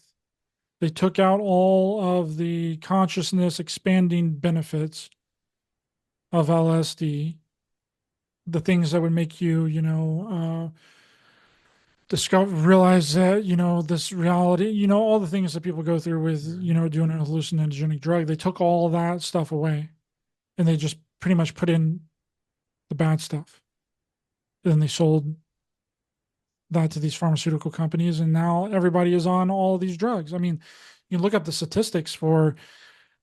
They took out all of the consciousness expanding benefits of LSD, the things that would make you, realize that, this reality, all the things that people go through with, doing a hallucinogenic drug. They took all that stuff away and they just pretty much put in the bad stuff. And then they sold that to these pharmaceutical companies, and now everybody is on all these drugs. I mean, you look up the statistics for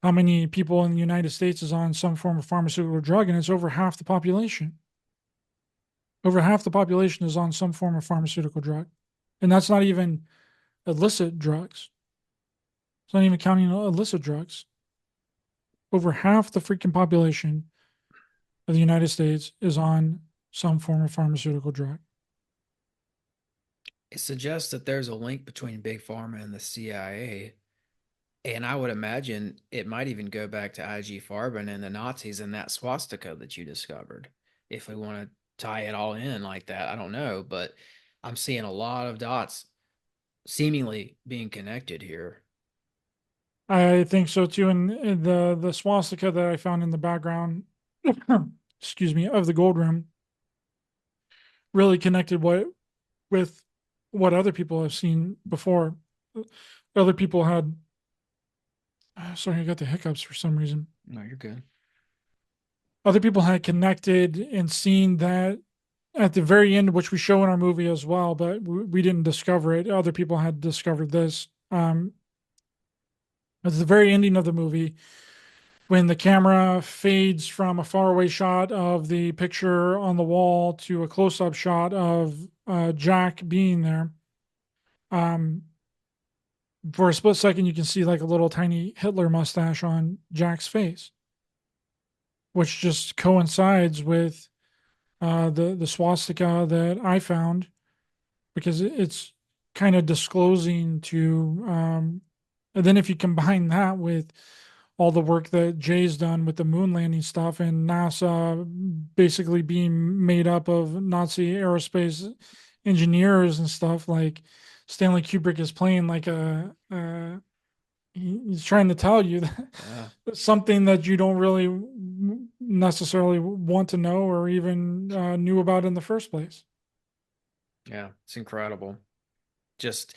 how many people in the United States is on some form of pharmaceutical drug, and it's over half the population. Over half the population is on some form of pharmaceutical drug. And that's not even illicit drugs. It's not even counting illicit drugs. Over half the freaking population of the United States is on some form of pharmaceutical drug. It suggests that there's a link between Big Pharma and the CIA. And I would imagine it might even go back to IG Farben and the Nazis and that swastika that you discovered. If we want to tie it all in like that, I don't know, but I'm seeing a lot of dots seemingly being connected here. I think so too. And the swastika that I found in the background, excuse me, of the gold room really connected with what other people have seen before. Other people had, sorry, I got the hiccups for some reason. No, you're good. Other people had connected and seen that at the very end, which we show in our movie as well, but we didn't discover it. Other people had discovered this. At the very ending of the movie, when the camera fades from a faraway shot of the picture on the wall to a close-up shot of Jack being there, for a split second, you can see like a little tiny Hitler mustache on Jack's face, which just coincides with the swastika that I found, because it's kind of disclosing to. And then if you combine that with all the work that Jay's done with the moon landing stuff and NASA basically being made up of Nazi aerospace engineers and stuff, like Stanley Kubrick is playing like he's trying to tell you that something that you don't really necessarily want to know or even knew about in the first place. Yeah, it's incredible. Just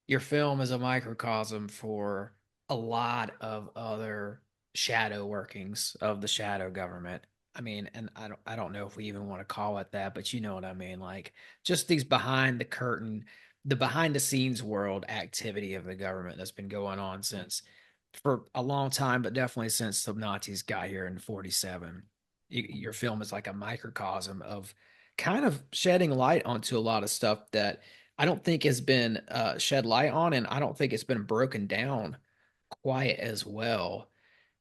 your film is a microcosm for a lot of other shadow workings of the shadow government. I mean, and I don't know if we even want to call it that, but you know what I mean. Like just these behind the curtain, the behind the scenes world activity of the government that's been going on since for a long time, but definitely since the Nazis got here in 47. Your film is like a microcosm of kind of shedding light onto a lot of stuff that I don't think has been shed light on, and I don't think it's been broken down quite as well.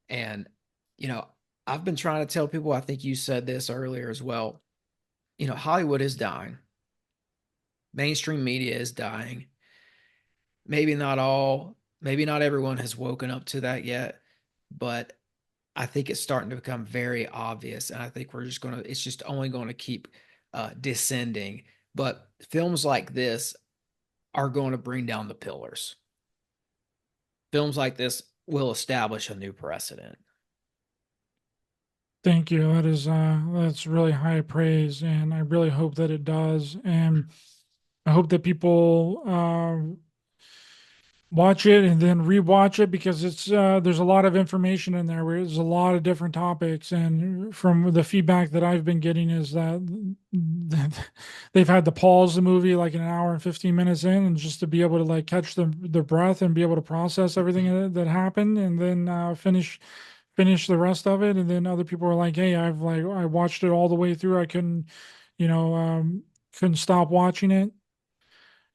And, you know, I've been trying to tell people, I think you said this earlier as well, you know, Hollywood is dying. Mainstream media is dying. Maybe not all, maybe not everyone has woken up to that yet, but I think it's starting to become very obvious. And I think it's just only going to keep descending. But films like this are going to bring down the pillars. Films like this will establish a new precedent. Thank you. That's really high praise, and I really hope that it does. And I hope that people watch it and then rewatch it, because it's there's a lot of information in there. Where there's a lot of different topics, and from the feedback that I've been getting is that they've had to pause the movie like an hour and 15 minutes in, and just to be able to like catch their breath and be able to process everything that happened, and then finish the rest of it. And then other people were like, "Hey, I watched it all the way through. I couldn't stop watching it,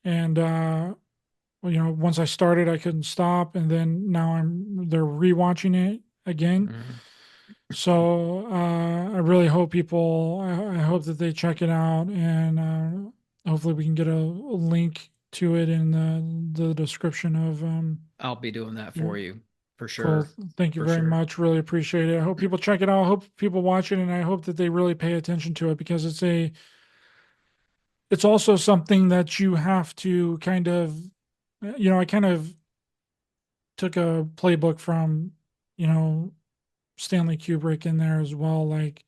and once I started, I couldn't stop, and then now they're rewatching it again." Mm-hmm. So I really hope I hope that they check it out, and hopefully we can get a link to it in the description of. I'll be doing that for you for Cool. sure. Thank you very much. Really appreciate it. I hope people check it out. I hope people watch it, and I hope that they really pay attention to it, because it's also something that you have to kind of, I kind of took a playbook from, Stanley Kubrick in there as well. Like,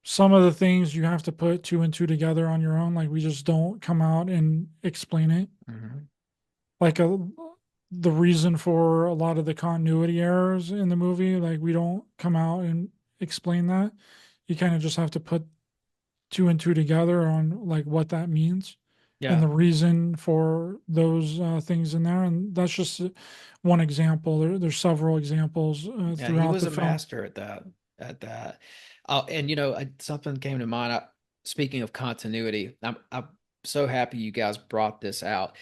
some of the things you have to put two and two together on your own. Like, we just don't come out and explain it. Mm-hmm. Like the reason for a lot of the continuity errors in the movie, like we don't come out and explain that. You kind of just have to put two and two together on like what that means. Yeah. And the reason for those things in there. And that's just one example. There's several examples Yeah, throughout he was the a film. master at that. And something came to mind. Speaking of continuity, I'm so happy you guys brought this out.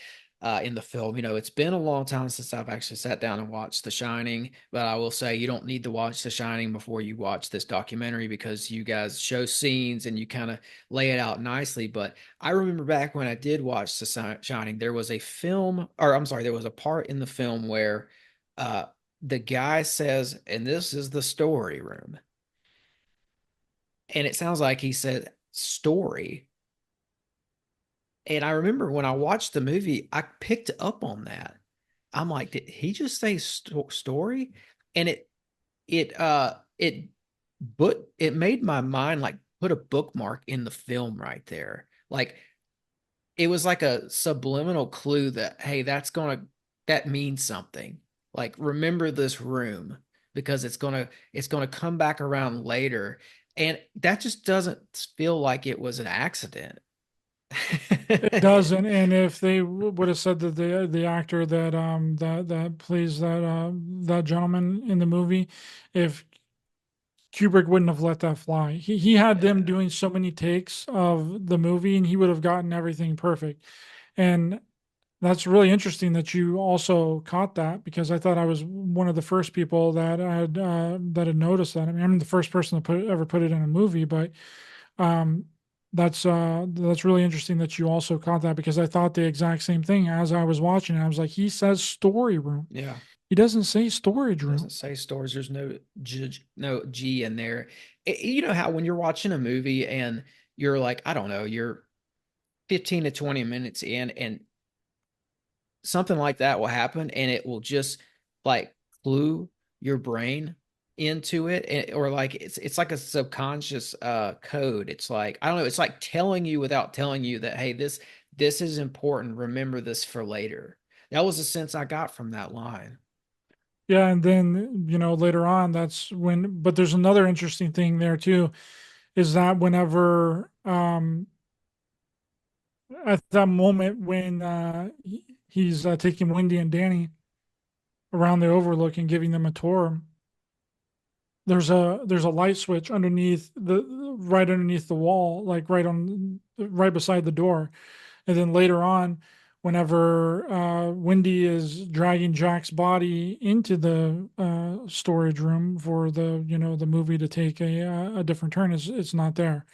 in the film. You know, it's been a long time since I've actually sat down and watched The Shining, but I will say you don't need to watch The Shining before you watch this documentary, because you guys show scenes and you kind of lay it out nicely. But I remember back when I did watch The Shining, there was a film, or I'm sorry, there was a part in the film where uh, the guy says, and this is the story room. And it sounds like he said story. And I remember when I watched the movie, I picked up on that. I'm like, did he just say story? And it made my mind like put a bookmark in the film right there. Like it was like a subliminal clue that, hey, that means something. Like remember this room, because it's gonna come back around later. And that just doesn't feel like it was an accident. It doesn't. And if they would have said that the actor that plays that gentleman in the movie, if Kubrick wouldn't have let that fly. He had them doing so many takes of the movie, and he would have gotten everything perfect. And that's really interesting that you also caught that, because I thought I was one of the first people that had noticed that. I mean, I'm the first person to ever put it in a movie, but um, that's really interesting that you also caught that, because I thought the exact same thing as I was watching it. I was like, he says story room. Yeah. He doesn't say storage room. Doesn't say stores. There's no G in there. You know how when you're watching a movie and you're like, I don't know, you're 15 to 20 minutes in, and something like that will happen, and it will just like clue your brain into it, or like it's like a subconscious code. It's like, I don't know, it's like telling you without telling you that, hey, this is important. Remember this for later. That was the sense I got from that line. Yeah, and then later on, that's when. But there's another interesting thing there too, is that whenever at that moment when he's taking Wendy and Danny around the Overlook and giving them a tour, there's a light switch right underneath the wall, like right beside the door. And then later on, whenever Wendy is dragging Jack's body into the storage room for the movie to take a different turn, it's not there.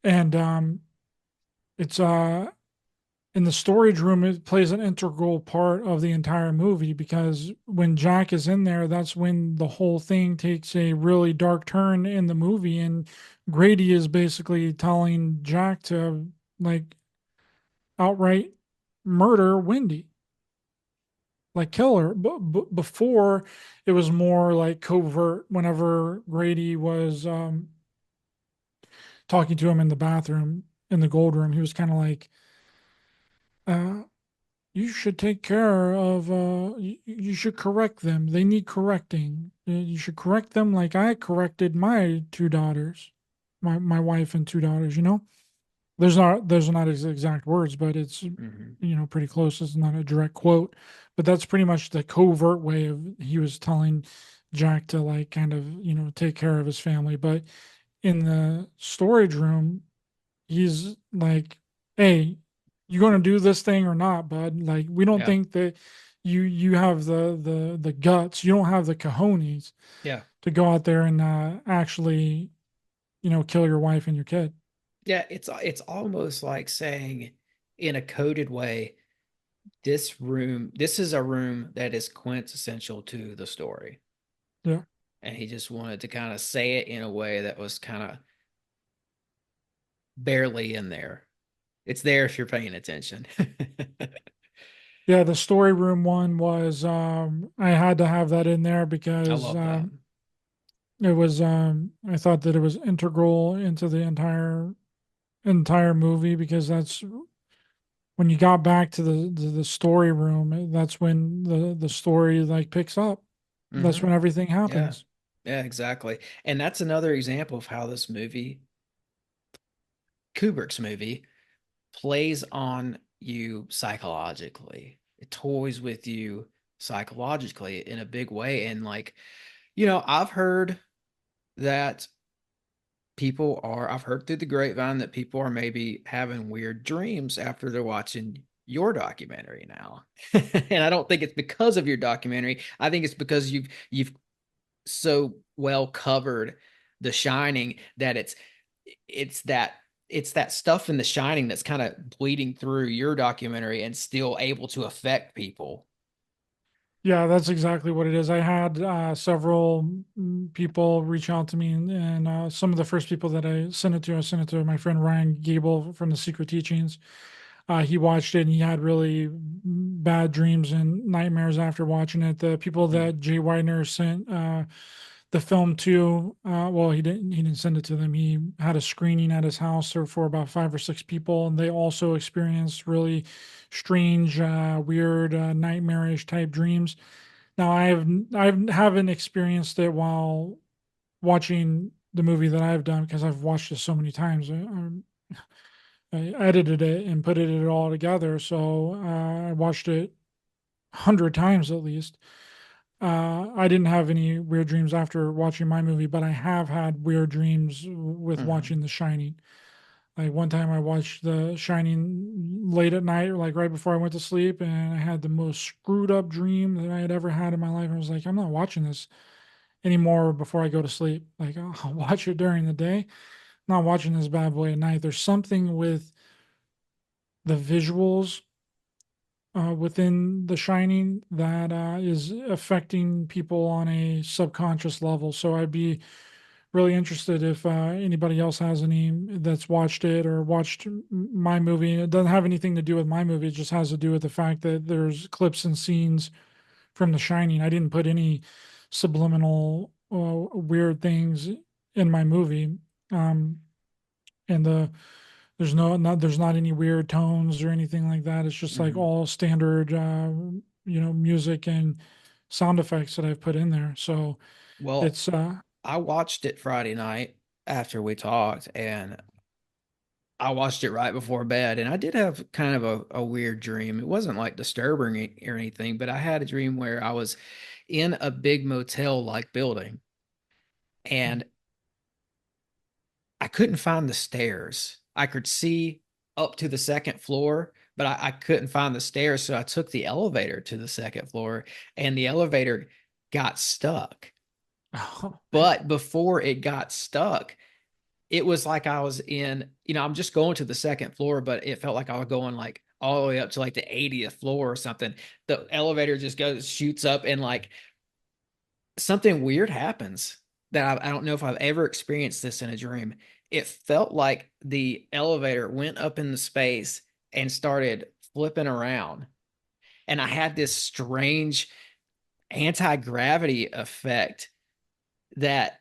And it's in the storage room, it plays an integral part of the entire movie, because when Jack is in there, that's when the whole thing takes a really dark turn in the movie, and Grady is basically telling Jack to like outright murder Wendy, like kill her. But before, it was more like covert. Whenever Grady was talking to him in the bathroom in the gold room, he was kind of like, you should take care of you should correct them. They need correcting. You should correct them like I corrected my two daughters, my wife and two daughters. There's not exact words, but it's pretty close. It's not a direct quote, but that's pretty much the covert way of he was telling Jack to like kind of take care of his family. But in the storage room, he's like, hey, you going to do this thing or not, bud? Like, we don't think that you have the guts. You don't have the cojones to go out there and actually kill your wife and your kid. Yeah, it's almost like saying in a coded way, this is a room that is quintessential to the story. Yeah. And he just wanted to kind of say it in a way that was kind of barely in there. It's there if you're paying attention. Yeah, the story room one was I had to have that in there because I love that. It was I thought that it was integral into the entire movie, because that's when you got back to the story room, that's when the story like picks up. That's when everything happens. Yeah, exactly. And that's another example of how this movie, Kubrick's movie, plays on you psychologically. It toys with you psychologically in a big way. And like, I've heard that I've heard through the grapevine that people are maybe having weird dreams after they're watching your documentary now. And I don't think it's because of your documentary. I think it's because you've so well covered The Shining that it's that it's that stuff in The Shining that's kind of bleeding through your documentary and still able to affect people. Yeah, that's exactly what it is. I had several people reach out to me, and some of the first people that I sent it to my friend Ryan Gable from the Secret Teachings. He watched it and he had really bad dreams and nightmares after watching it. The people that Jay Widener sent the film to, well, he didn't send it to them. He had a screening at his house for about 5 or 6 people, and they also experienced really strange, weird, nightmarish type dreams. Now, I haven't experienced it while watching the movie that I've done because I've watched it so many times. I edited it and put it all together, so I watched it 100 times at least. I didn't have any weird dreams after watching my movie, but I have had weird dreams with watching The Shining. Like one time I watched The Shining late at night, like right before I went to sleep, and I had the most screwed up dream that I had ever had in my life. I was like, I'm not watching this anymore before I go to sleep. Like I'll watch it during the day, not watching this bad boy at night. There's something with the visuals within The Shining that is affecting people on a subconscious level. So I'd be really interested if anybody else has any that's watched it or watched my movie. It doesn't have anything to do with my movie. It just has to do with the fact that there's clips and scenes from The Shining. I didn't put any subliminal weird things in my movie. And there's not any weird tones or anything like that. It's just like all standard, music and sound effects that I've put in there. So Well, it's, I watched it Friday night after we talked, and I watched it right before bed, and I did have kind of a weird dream. It wasn't like disturbing or anything, but I had a dream where I was in a big motel like building, and I couldn't find the stairs. I could see up to the second floor, but I couldn't find the stairs. So I took the elevator to the second floor, and the elevator got stuck. But before it got stuck, it was like I was in, I'm just going to the second floor, but it felt like I was going like all the way up to like the 80th floor or something. The elevator just shoots up, and like something weird happens that I don't know if I've ever experienced this in a dream. It felt like the elevator went up in the space and started flipping around. And I had this strange anti-gravity effect that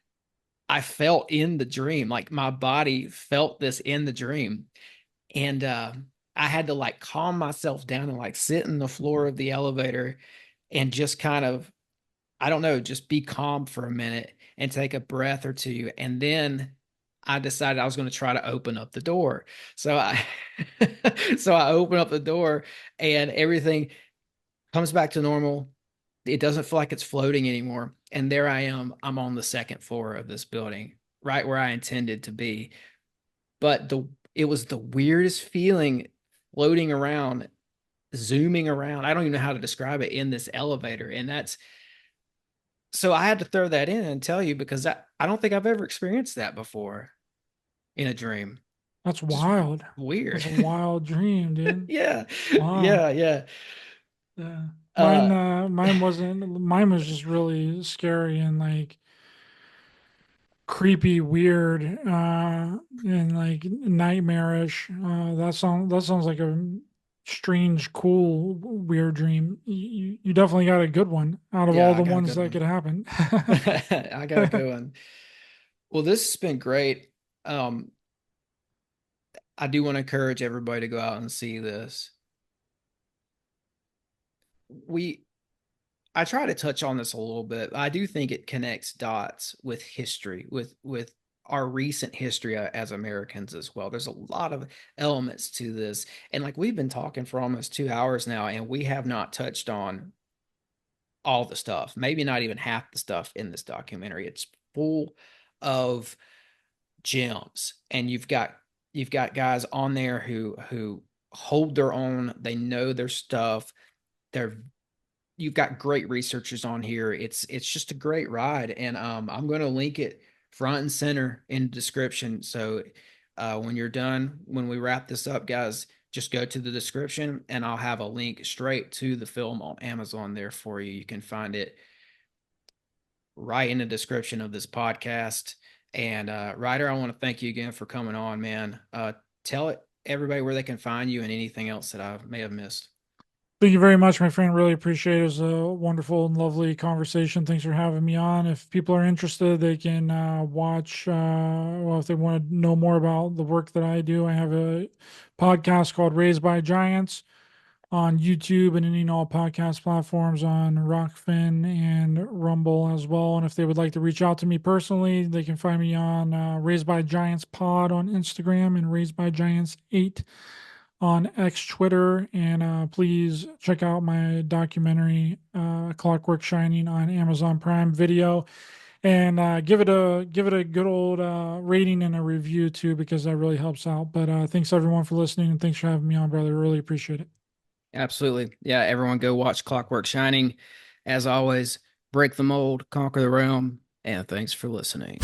I felt in the dream. Like my body felt this in the dream. And I had to like calm myself down and like sit in the floor of the elevator and just kind of, I don't know, just be calm for a minute and take a breath or two. And then I decided I was going to try to open up the door. So so I open up the door and everything comes back to normal. It doesn't feel like it's floating anymore. And there I am. I'm on the second floor of this building, right where I intended to be. But it was the weirdest feeling floating around, zooming around. I don't even know how to describe it in this elevator. And so I had to throw that in and tell you because I don't think I've ever experienced that before in a dream. That's wild. Weird. That's a wild dream, dude. Yeah. Wow. Yeah. Yeah. Mine was just really scary and like creepy, weird, and like nightmarish. That sounds like a strange, cool, weird dream. You definitely got a good one out of Yeah, all I the got a ones good that one. could happen. I got a good one. Well, this has been great. I do want to encourage everybody to go out and see this. I try to touch on this a little bit. I do think it connects dots with history, with our recent history as Americans as well. There's a lot of elements to this. And like we've been talking for almost 2 hours now, and we have not touched on all the stuff, maybe not even half the stuff in this documentary. It's full of gems. And you've got guys on there who hold their own. They know their stuff. You've got great researchers on here. It's just a great ride, and I'm going to link it front and center in the description. So when you're done, when we wrap this up, guys, just go to the description, and I'll have a link straight to the film on Amazon there for you. You can find it right in the description of this podcast. And Ryder, I want to thank you again for coming on, man. Tell everybody where they can find you and anything else that I may have missed. Thank you very much, my friend. Really appreciate it. It was a wonderful and lovely conversation. Thanks for having me on. If people are interested, they can watch, well, if they want to know more about the work that I do, I have a podcast called Raised by Giants on YouTube and any all podcast platforms, on Rockfin and Rumble as well. And if they would like to reach out to me personally, they can find me on Raised by Giants Pod on Instagram and Raised by Giants 8 on X Twitter. And please check out my documentary Clockwork Shining on Amazon Prime Video, and give it a good old rating and a review too, because that really helps out. But thanks everyone for listening, and thanks for having me on, brother. Really appreciate it. Absolutely. Yeah, everyone go watch Clockwork Shining. As always, break the mold, conquer the realm, and thanks for listening.